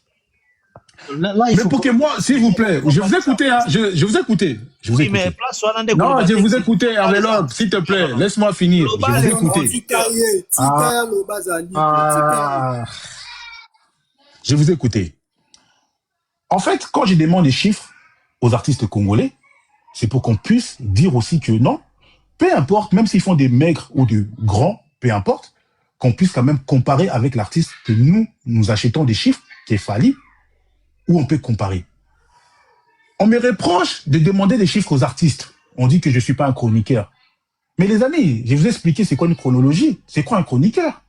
Mais pour que moi, s'il vous plaît, je vous écoute, hein, je vous écoute. Oui, mais place non, je vous écoute, Arvelog, s'il te plaît, laisse-moi finir. Je vous écoute. Je vous écoute. En fait, quand je demande des chiffres aux artistes congolais, c'est pour qu'on puisse dire aussi que non, peu importe, même s'ils font des maigres ou des grands, peu importe, qu'on puisse quand même comparer avec l'artiste que nous achetons des chiffres, qui est Fali, où on peut comparer. On me reproche de demander des chiffres aux artistes. On dit que je ne suis pas un chroniqueur. Mais les amis, je vais vous expliquer c'est quoi une chronologie. C'est quoi un chroniqueur?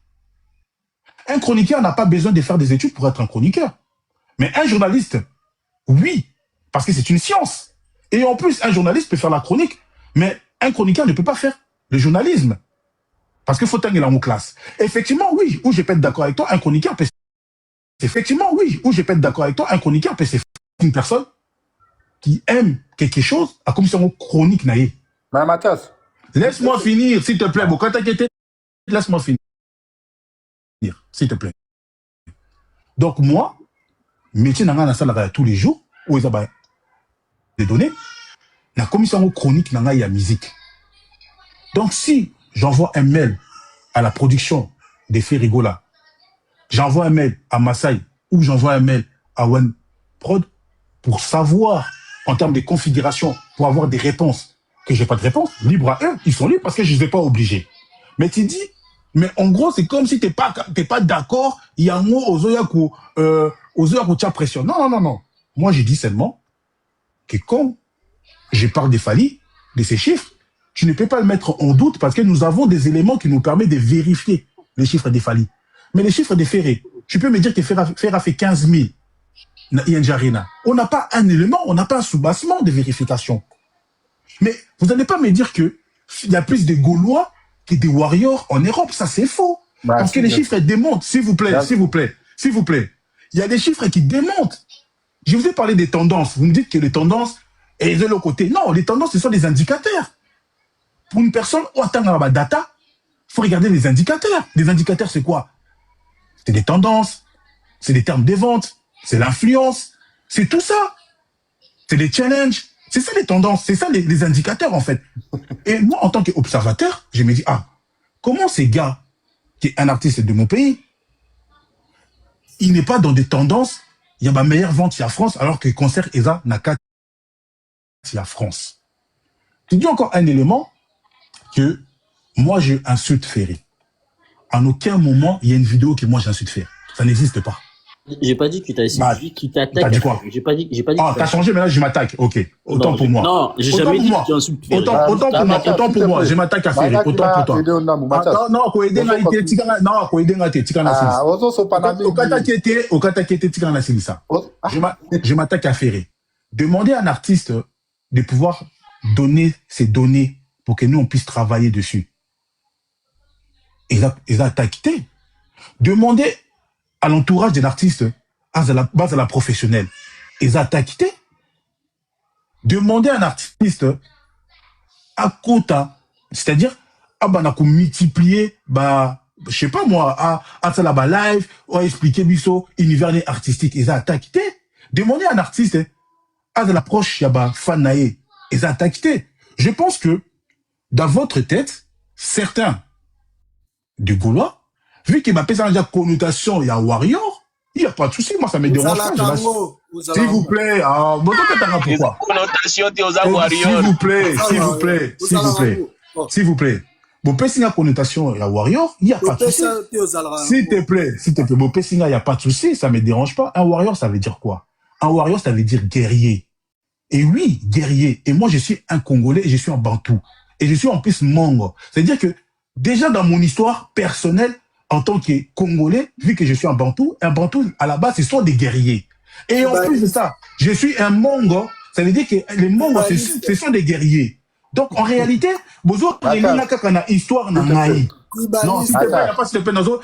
Un chroniqueur n'a pas besoin de faire des études pour être un chroniqueur. Mais un journaliste, oui, parce que c'est une science. Et en plus, un journaliste peut faire la chronique, mais un chroniqueur ne peut pas faire le journalisme. Parce qu'il faut tenir en classe. Effectivement, oui, où je peux être d'accord avec toi, un chroniqueur peut... Effectivement, oui, où je peux être d'accord avec toi, un chroniqueur peut faire une personne qui aime quelque chose à comme si on chronique naïe. Mais Mathias. Laisse-moi finir, s'il te plaît. Bon, quand t'as été laisse-moi finir, s'il te plaît. Donc moi, métier n'a rien à ça tous les jours, où ils ont des données, la commission chronique n'a rien à musique. Donc si j'envoie un mail à la production des faits rigola, j'envoie un mail à Masai ou j'envoie un mail à One Prod pour savoir en termes de configuration, pour avoir des réponses, que j'ai pas de réponse, libre à eux, ils sont libres parce que je ne les ai pas obligés. Mais tu dis, mais en gros, c'est comme si t'es pas d'accord, il y a un mot aux oyaku pression. Non. Moi, j'ai dit seulement que quand je parle des Fally, de ces chiffres, tu ne peux pas le mettre en doute parce que nous avons des éléments qui nous permettent de vérifier les chiffres des Fally. Mais les chiffres des Ferré, tu peux me dire que Ferré a fait 15 000. On n'a pas un élément, on n'a pas un soubassement de vérification. Mais vous n'allez pas me dire qu'il y a plus de Gaulois que des Warriors en Europe. Ça, c'est faux. Parce que les chiffres démontrent, s'il vous plaît. Il y a des chiffres qui démontrent. Je vous ai parlé des tendances. Vous me dites que les tendances, et de l'autre côté. Non, les tendances, ce sont des indicateurs. Pour une personne, on attend la data, il faut regarder les indicateurs. Les indicateurs, c'est quoi? C'est des tendances, c'est des termes de vente, c'est l'influence, c'est tout ça. C'est des challenges, c'est ça les tendances, c'est ça les indicateurs en fait. Et moi, en tant qu'observateur, je me dis, comment ces gars, qui est un artiste de mon pays, il n'est pas dans des tendances, il y a ma meilleure vente ici à France, alors que le concert ESA n'a qu'à ici à France. Tu dis encore un élément que moi, je insulte Ferré. En aucun moment, il y a une vidéo que moi j'insulte Ferré. Ça n'existe pas. J'ai pas dit que tu t'as essayé, qui t'attaque. T'as dit quoi? J'ai pas dit. T'as changé, mais là je m'attaque. Ok. Autant pour moi. Non, j'ai jamais dit que tu insultes Ferré. Autant pour moi. Je m'attaque à Ferré. Autant pour toi. Non, ko aider na ite tikana. Non, ko aider na ite tikana silisa. Okata qui était tikana silisa. Je m'attaque à Ferré. Demander à un artiste de pouvoir donner ses données pour que nous on puisse travailler dessus. Ils ont quitté. Demander à l'entourage de l'artiste, à la base à la professionnelle, ils ont quitté. Demander à un artiste à quota, c'est-à-dire multiplier, je sais pas moi, à ça là live, à expliquer biso univers artistique, ils ont quitté. Demander à un artiste à l'approche yaba fanae, ils ont quitté. Je pense que dans votre tête, certains de Gaulois, vu qu'il m'a fait ça connotation, il y a Warrior, il n'y a pas de souci, moi ça me dérange pas. S'il vous plaît, pourquoi? S'il vous plaît. Bon, Pessinga connotation, il y a Warrior, il n'y a pas de souci. S'il te plaît, bon, Pessinga, il n'y a pas de souci, ça me dérange pas. Un Warrior, ça veut dire quoi? Un Warrior, ça veut dire guerrier. Et oui, guerrier. Et moi, je suis un Congolais et je suis un Bantou. Et je suis en plus Mongo. C'est-à-dire que, déjà dans mon histoire personnelle, en tant que Congolais, vu que je suis un Bantou, à la base, ce sont des guerriers. Et en plus de ça, je suis un Mongo, ça veut dire que les Mongos, ce sont des guerriers. Donc, en réalité, bonjour, histoire n'a non, s'il te plaît, il n'y a pas s'il te plaît, Nazo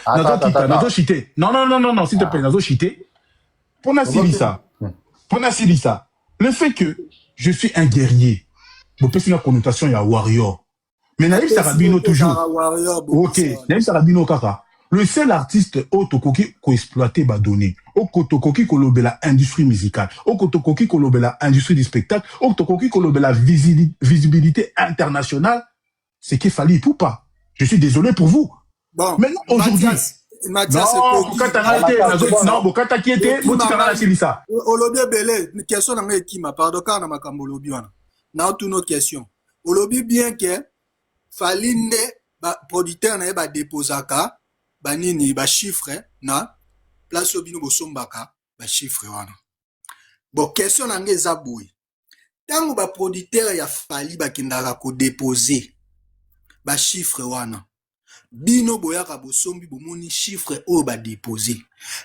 Chité. Non, s'il te plaît, Nazo Chité. Pour Nassilissa, le fait que je suis un guerrier, bon, peut-être une connotation, il y a Warrior. Mais Naïf Sarabino toujours. Ok, Naïf Sarabino kaka. Le seul artiste autokoki ko exploité ba donné. Okotokoki ko lobela industrie musicale. Okotokoki ko lobela industrie du spectacle. Okotokoki ko lobela visibilité internationale. C'est qu'il fallait pour pas. Je suis désolé pour vous. Bon. Maintenant aujourd'hui. Non, Bokata qui était, Botikana la Silisa. Olobi Belé, question n'a qui m'a pardon car na makambo olobi wana. Na toutes nos questions. Olobi bien que Falinde ba producteur na ba déposaka ba nini ba chiffre na place obino bosombaka ba chiffre wana. Bon question na ngeza boy. Tango ba producteur ya Fally ba kindaka ko déposer ba chiffre wana. Bino boyaka bosombi bomoni chiffre oyo ba déposer.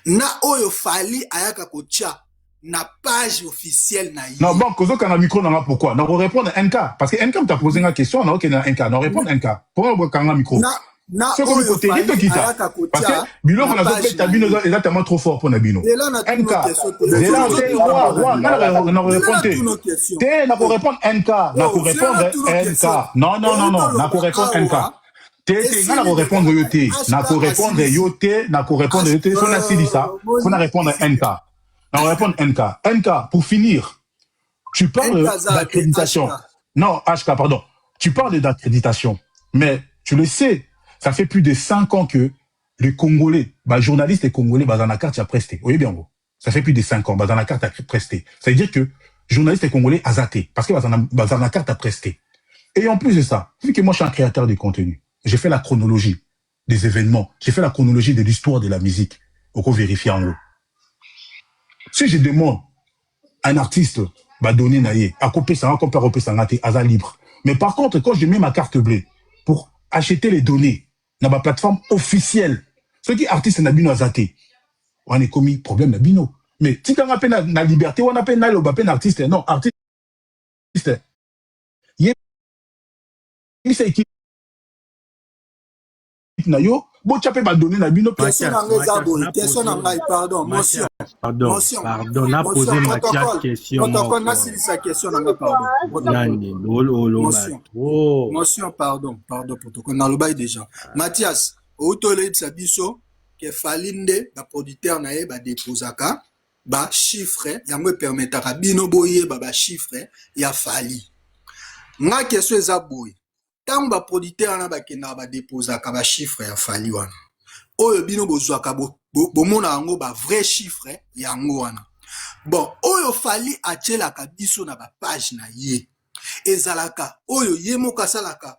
Na oyo Fally ayaka kotia na page officielle na Non, bon, Kozo kana micro n'a pourquoi? Non, répondre à NK. Parce que NK t'a posé une question, non, ok, NK. Non, répondre à NK. Pourquoi on kana micro? C'est comme côté, il te quitte. Parce que, Bilo, on a fait ta bino, exactement trop fort pour Nabino. NK. Déjà, on répondre. T'es, n'a pas répondre NK. N'a pas répondre NK. Non, n'a pas répondre NK. N'a ko répondre yote, n'a ko répondre yote, n'a ko répondre yote, faut na sili ça, faut na répondre NK. On va répondre NK. NK, pour finir, tu parles d'accréditation. Non, HK, pardon. Tu parles d'accréditation, mais tu le sais, ça fait plus de 5 ans que les Congolais, journalistes et Congolais, dans la carte, tu as presté. Oui, bien, bon. Ça fait plus de 5 ans, dans la carte, tu as presté. Ça veut dire que journalistes et Congolais, a zaté, parce que dans la carte, tu as presté. Et en plus de ça, vu que moi, je suis un créateur de contenu, j'ai fait la chronologie des événements, j'ai fait la chronologie de l'histoire de la musique. On peut vérifier en haut. Si je demande à un artiste, donner naïe, à couper ça, à libre. Mais par contre, quand je mets ma carte bleue pour acheter les données dans ma plateforme officielle, ceux qui artistes n'a bino azaté, on est commis problème n'a bino. Mais si tu as la liberté, on appelle un artiste, non, artiste. Il s'est équipe nayo, bon tu peux donner na bino question pardon, motion. Pardon, n'a posé Mathias question. Protocole, n'a si sa question n'a pardon. Motion, pardon, protocole, n'a l'obay déjà. Mathias, autolé sa biso, que falinde, producteur nae, déposaka, chiffre, ya me permettra bino boye, chiffre, ya fali. Nga question eza boye. Tant ba producteur na bakenda ba déposer ka ba chiffre ya fali wana oyo bino bozwaka bomona yango ba vrai chiffre yango wana bon oyo fali achela ka biso na ba page na ye ezalaka oyo ye moka salaka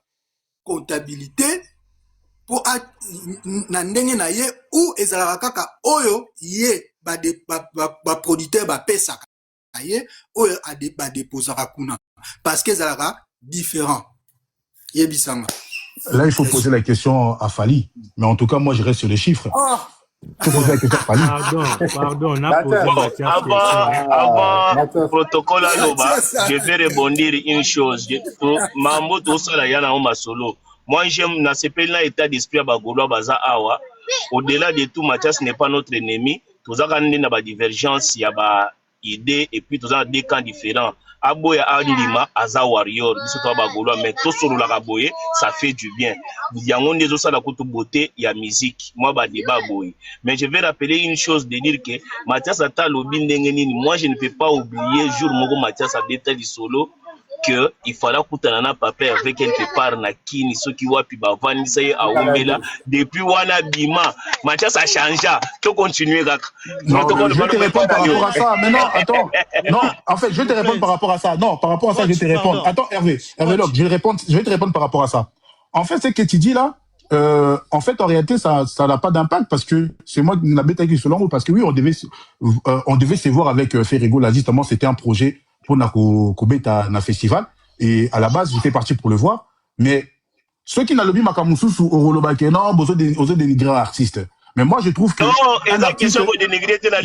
comptabilité pour na ndenge na ye ou ezalaka kaka oyo ye ba producteur ba pesa ye oyo ba déposer ka kuna parce que ezalaka différent. Là, il faut poser la question à Fali. Mais en tout cas, moi, je reste sur les chiffres. Il faut poser la question à Fali. Pardon, avant protocole à l'OBA, je vais rebondir une chose. Mambo Tosala Yana Oma Solo. Moi, j'aime dans ce pays-là, état d'esprit à Bagolo, Baza Awa. Au-delà de tout, Mathias n'est pas notre ennemi. Tous avons des divergences, il y a des idées, et puis tous avons des camps différents. Aboya Andima, Aza Warrior, mais tout sur la raboye, ça fait du bien. Il y a un des autres la beauté, il y a musique. Moi, débat boy. Mais je vais rappeler une chose de dire que Mathias Ata Lobin Dengenini, moi je ne peux pas oublier jour mon Mathias Abeta du solo que il fallait coutanana papa avec quelque part na kini ceux qui voient puis bavani ça y a Oumela depuis wana bima Mathias a changé tout continuer gars. Non, je te réponds par rapport à ça. Mais non, attends. Non, en fait, je vais te répondre par rapport à ça. Non, par rapport à ça, je vais te répondre. Attends, Hervé Locke, je vais te répondre par rapport à ça. En fait, c'est que tu dis là, en fait, en réalité, ça n'a pas d'impact parce que c'est moi qui n'a bêta qui selon parce que oui, on devait se voir avec Ferrigo là, justement, c'était un projet pour Nakobeta na festival et à la base, j'étais parti pour le voir, mais ceux qui n'ont pas Makamusu ou Orolobake, non, besoin de dénigrer un artiste. Mais moi, je trouve que... Non, et la question de dénigrer la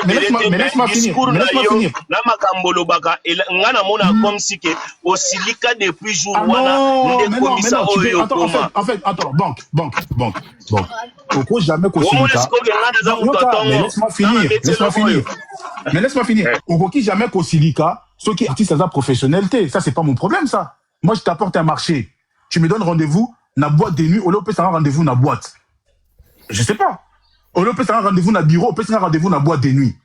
mais laisse-moi finir. Comme si que au silica depuis jour attends, banque. Pourquoi jamais qu'au silica... Mais laisse-moi finir. Pourquoi jamais qu'au silica, ceux qui artistes à professionnalité, ça, c'est pas mon problème, ça. Moi, je t'apporte un marché. Tu me donnes rendez-vous, na boîte de nuit, au lieu de faire un rendez-vous, na boîte. Je sais pas. Au lieu de faire un rendez-vous dans le bureau, on peut faire un rendez-vous dans la boîte de nuit.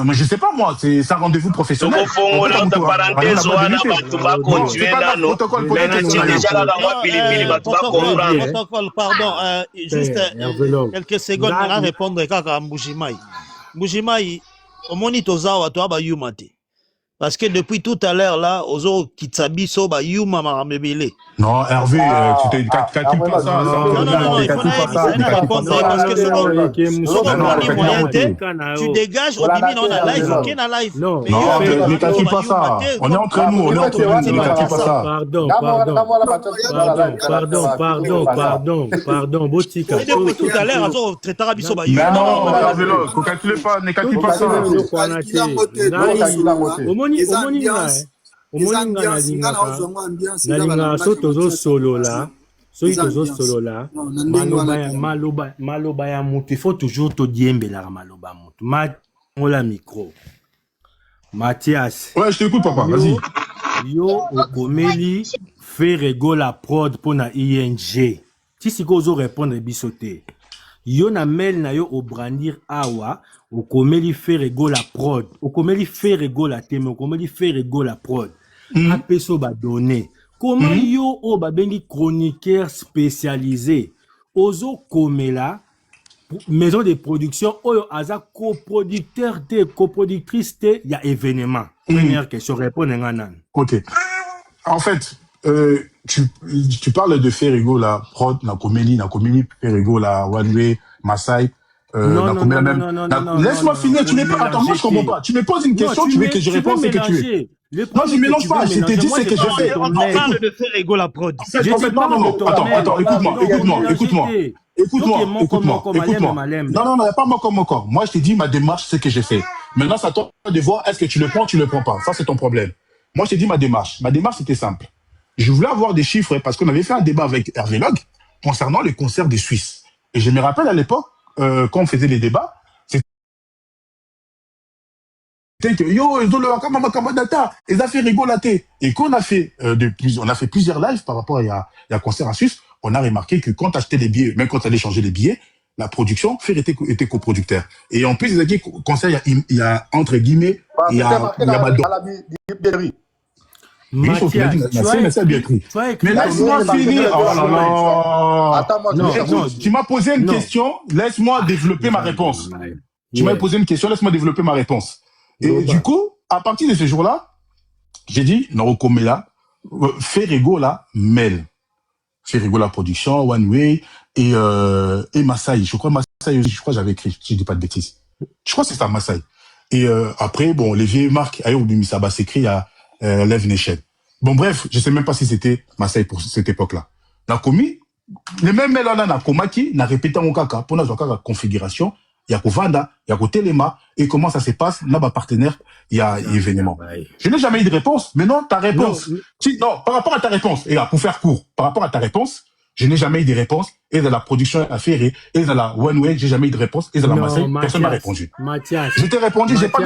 Mais je sais pas moi, c'est un rendez-vous professionnel. Pardon, juste quelques secondes pour répondre à Mbujimaï. Mbujimaï, au monitoza wa toa ba yumate. Parce que depuis tout à l'heure là, Ozo Kitsabiso ba yuma maramebele. Non, Hervé, tu t'es calcule pas ça. Non, il faut répondre parce que tu dégages au début dans la live, ok na live. Non, ne calcule pas ça. On est entre nous, ne calcule pas ça. Pardon, Botika. Depuis tout à l'heure, Ozo traitera biso ba yuma. Non, Hervé, ne calcule pas ça. Nalinga so tozo solo là maloba ya mutu il faut toujours to diembela maloba mutu la micro Mathias. Ouais, je t'écoute papa, vas-y. Yo okomeli Ferrigo la prod pour na ING ti siko ozo répondre biso te yo na mail na yo obrandir awa okomeli faire ego la prod okomeli faire ego la teme okomeli faire ego la prod apeso ba donné comment yo o babengi chroniqueur spécialisé ozo komela maison de production oyo aza coproducteur te coproductrice te ya événement première question répondre nganan. Ok, en fait tu parles de Ferrigo la prod na komeli Ferrigo la One Way Masai non, laisse-moi finir, tu n'es pas attends, moi je comprends pas, tu me poses une question, tu veux que je réponde ce que tu veux. Non, je mélange pas, je t'ai dit ce que je fais. On parle de Ferrigo la prod. Non, attends, écoute-moi. Non, il n'y a pas moi comme encore. Moi, je t'ai dit ma démarche, c'est ce que j'ai fait. Maintenant, c'est à toi de voir est-ce que tu le prends, tu le prends pas. Ça, c'est ton problème. Moi, je t'ai dit ma démarche. Ma démarche, c'était simple. Je voulais avoir des chiffres parce qu'on avait fait un débat avec Hervé Log concernant les concerts des Suisses. Et je me rappelle à l'époque, quand on faisait les débats, c'était que yo, ils ont le data, ils ont fait rigolater. Et quand on a fait plusieurs lives par rapport à concert en Suisse, on a remarqué que quand tu achetais les billets, même quand tu allais changer les billets, la production, Fer était coproducteur. Et en plus, ils ont dit concert, il y a entre guillemets, il y a mais laisse-moi finir. Oh là là. Tu m'as posé une question, laisse-moi développer ma réponse. Tu m'as posé une question, laisse-moi développer ma réponse. Et du coup, à partir de ce jour-là, j'ai dit, Norokomela, Ferrigo la Mel. Ferrigo la production, One Way, et Masai. Je crois que j'avais écrit, si je dis pas de bêtises. Je crois que c'est ça, Masai. Et après, bon, les vieilles marques, Ayo Bimisaba s'écrit à Live Nation. Bon, bref, je sais même pas si c'était Masai pour cette époque-là. La commis, les mêmes mails là, na komaki, na répété en kaka, pour la configuration, il y a Kovanda, il y a Telema, et comment ça se passe, là, bas partenaire, il y a événement. Je n'ai jamais eu de réponse, mais non, ta réponse. Non, par rapport à ta réponse, et là, pour faire court, par rapport à ta réponse, je n'ai jamais eu de réponse, et dans la production affairée, et dans la One Way, j'ai jamais eu de réponse, et dans la Marseille, personne m'a répondu. Mathias. Je t'ai répondu, j'ai pas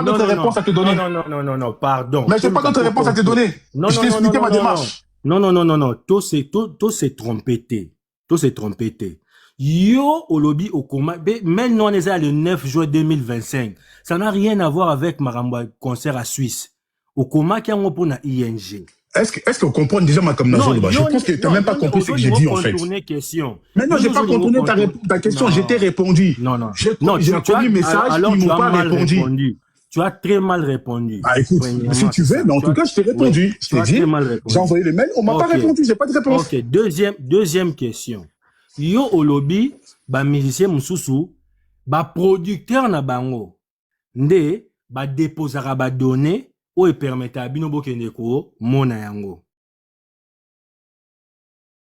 d'autre réponse à te donner. Non, pardon. Mais j'ai pas d'autre réponse à te donner. Je t'ai expliqué ma démarche. Non. Tout s'est trompé. Yo, Olobi, Okoma, maintenant on est à le 9 juin 2025. Ça n'a rien à voir avec Maramba concert à Suisse. Okoma qui a un pour ING. Est-ce qu'on comprend déjà ma comme je pense que tu n'as même pas compris ce que j'ai dit en fait. Mais non, j'ai pas contourné ta question, j'ai répondu. Non. J'ai envoyé un message, ils m'ont pas répondu. Tu as très mal répondu. Ah écoute, si tu veux, mais en tout cas, je t'ai répondu. Je t'ai dit, j'ai envoyé le mail, on m'a pas répondu, j'ai pas de réponse. Ok, deuxième question. Yo Olobi, ba musicien mususu, ba producteur na bango, nde ba déposera ba données ou permettre à bino bokende ko mona yango.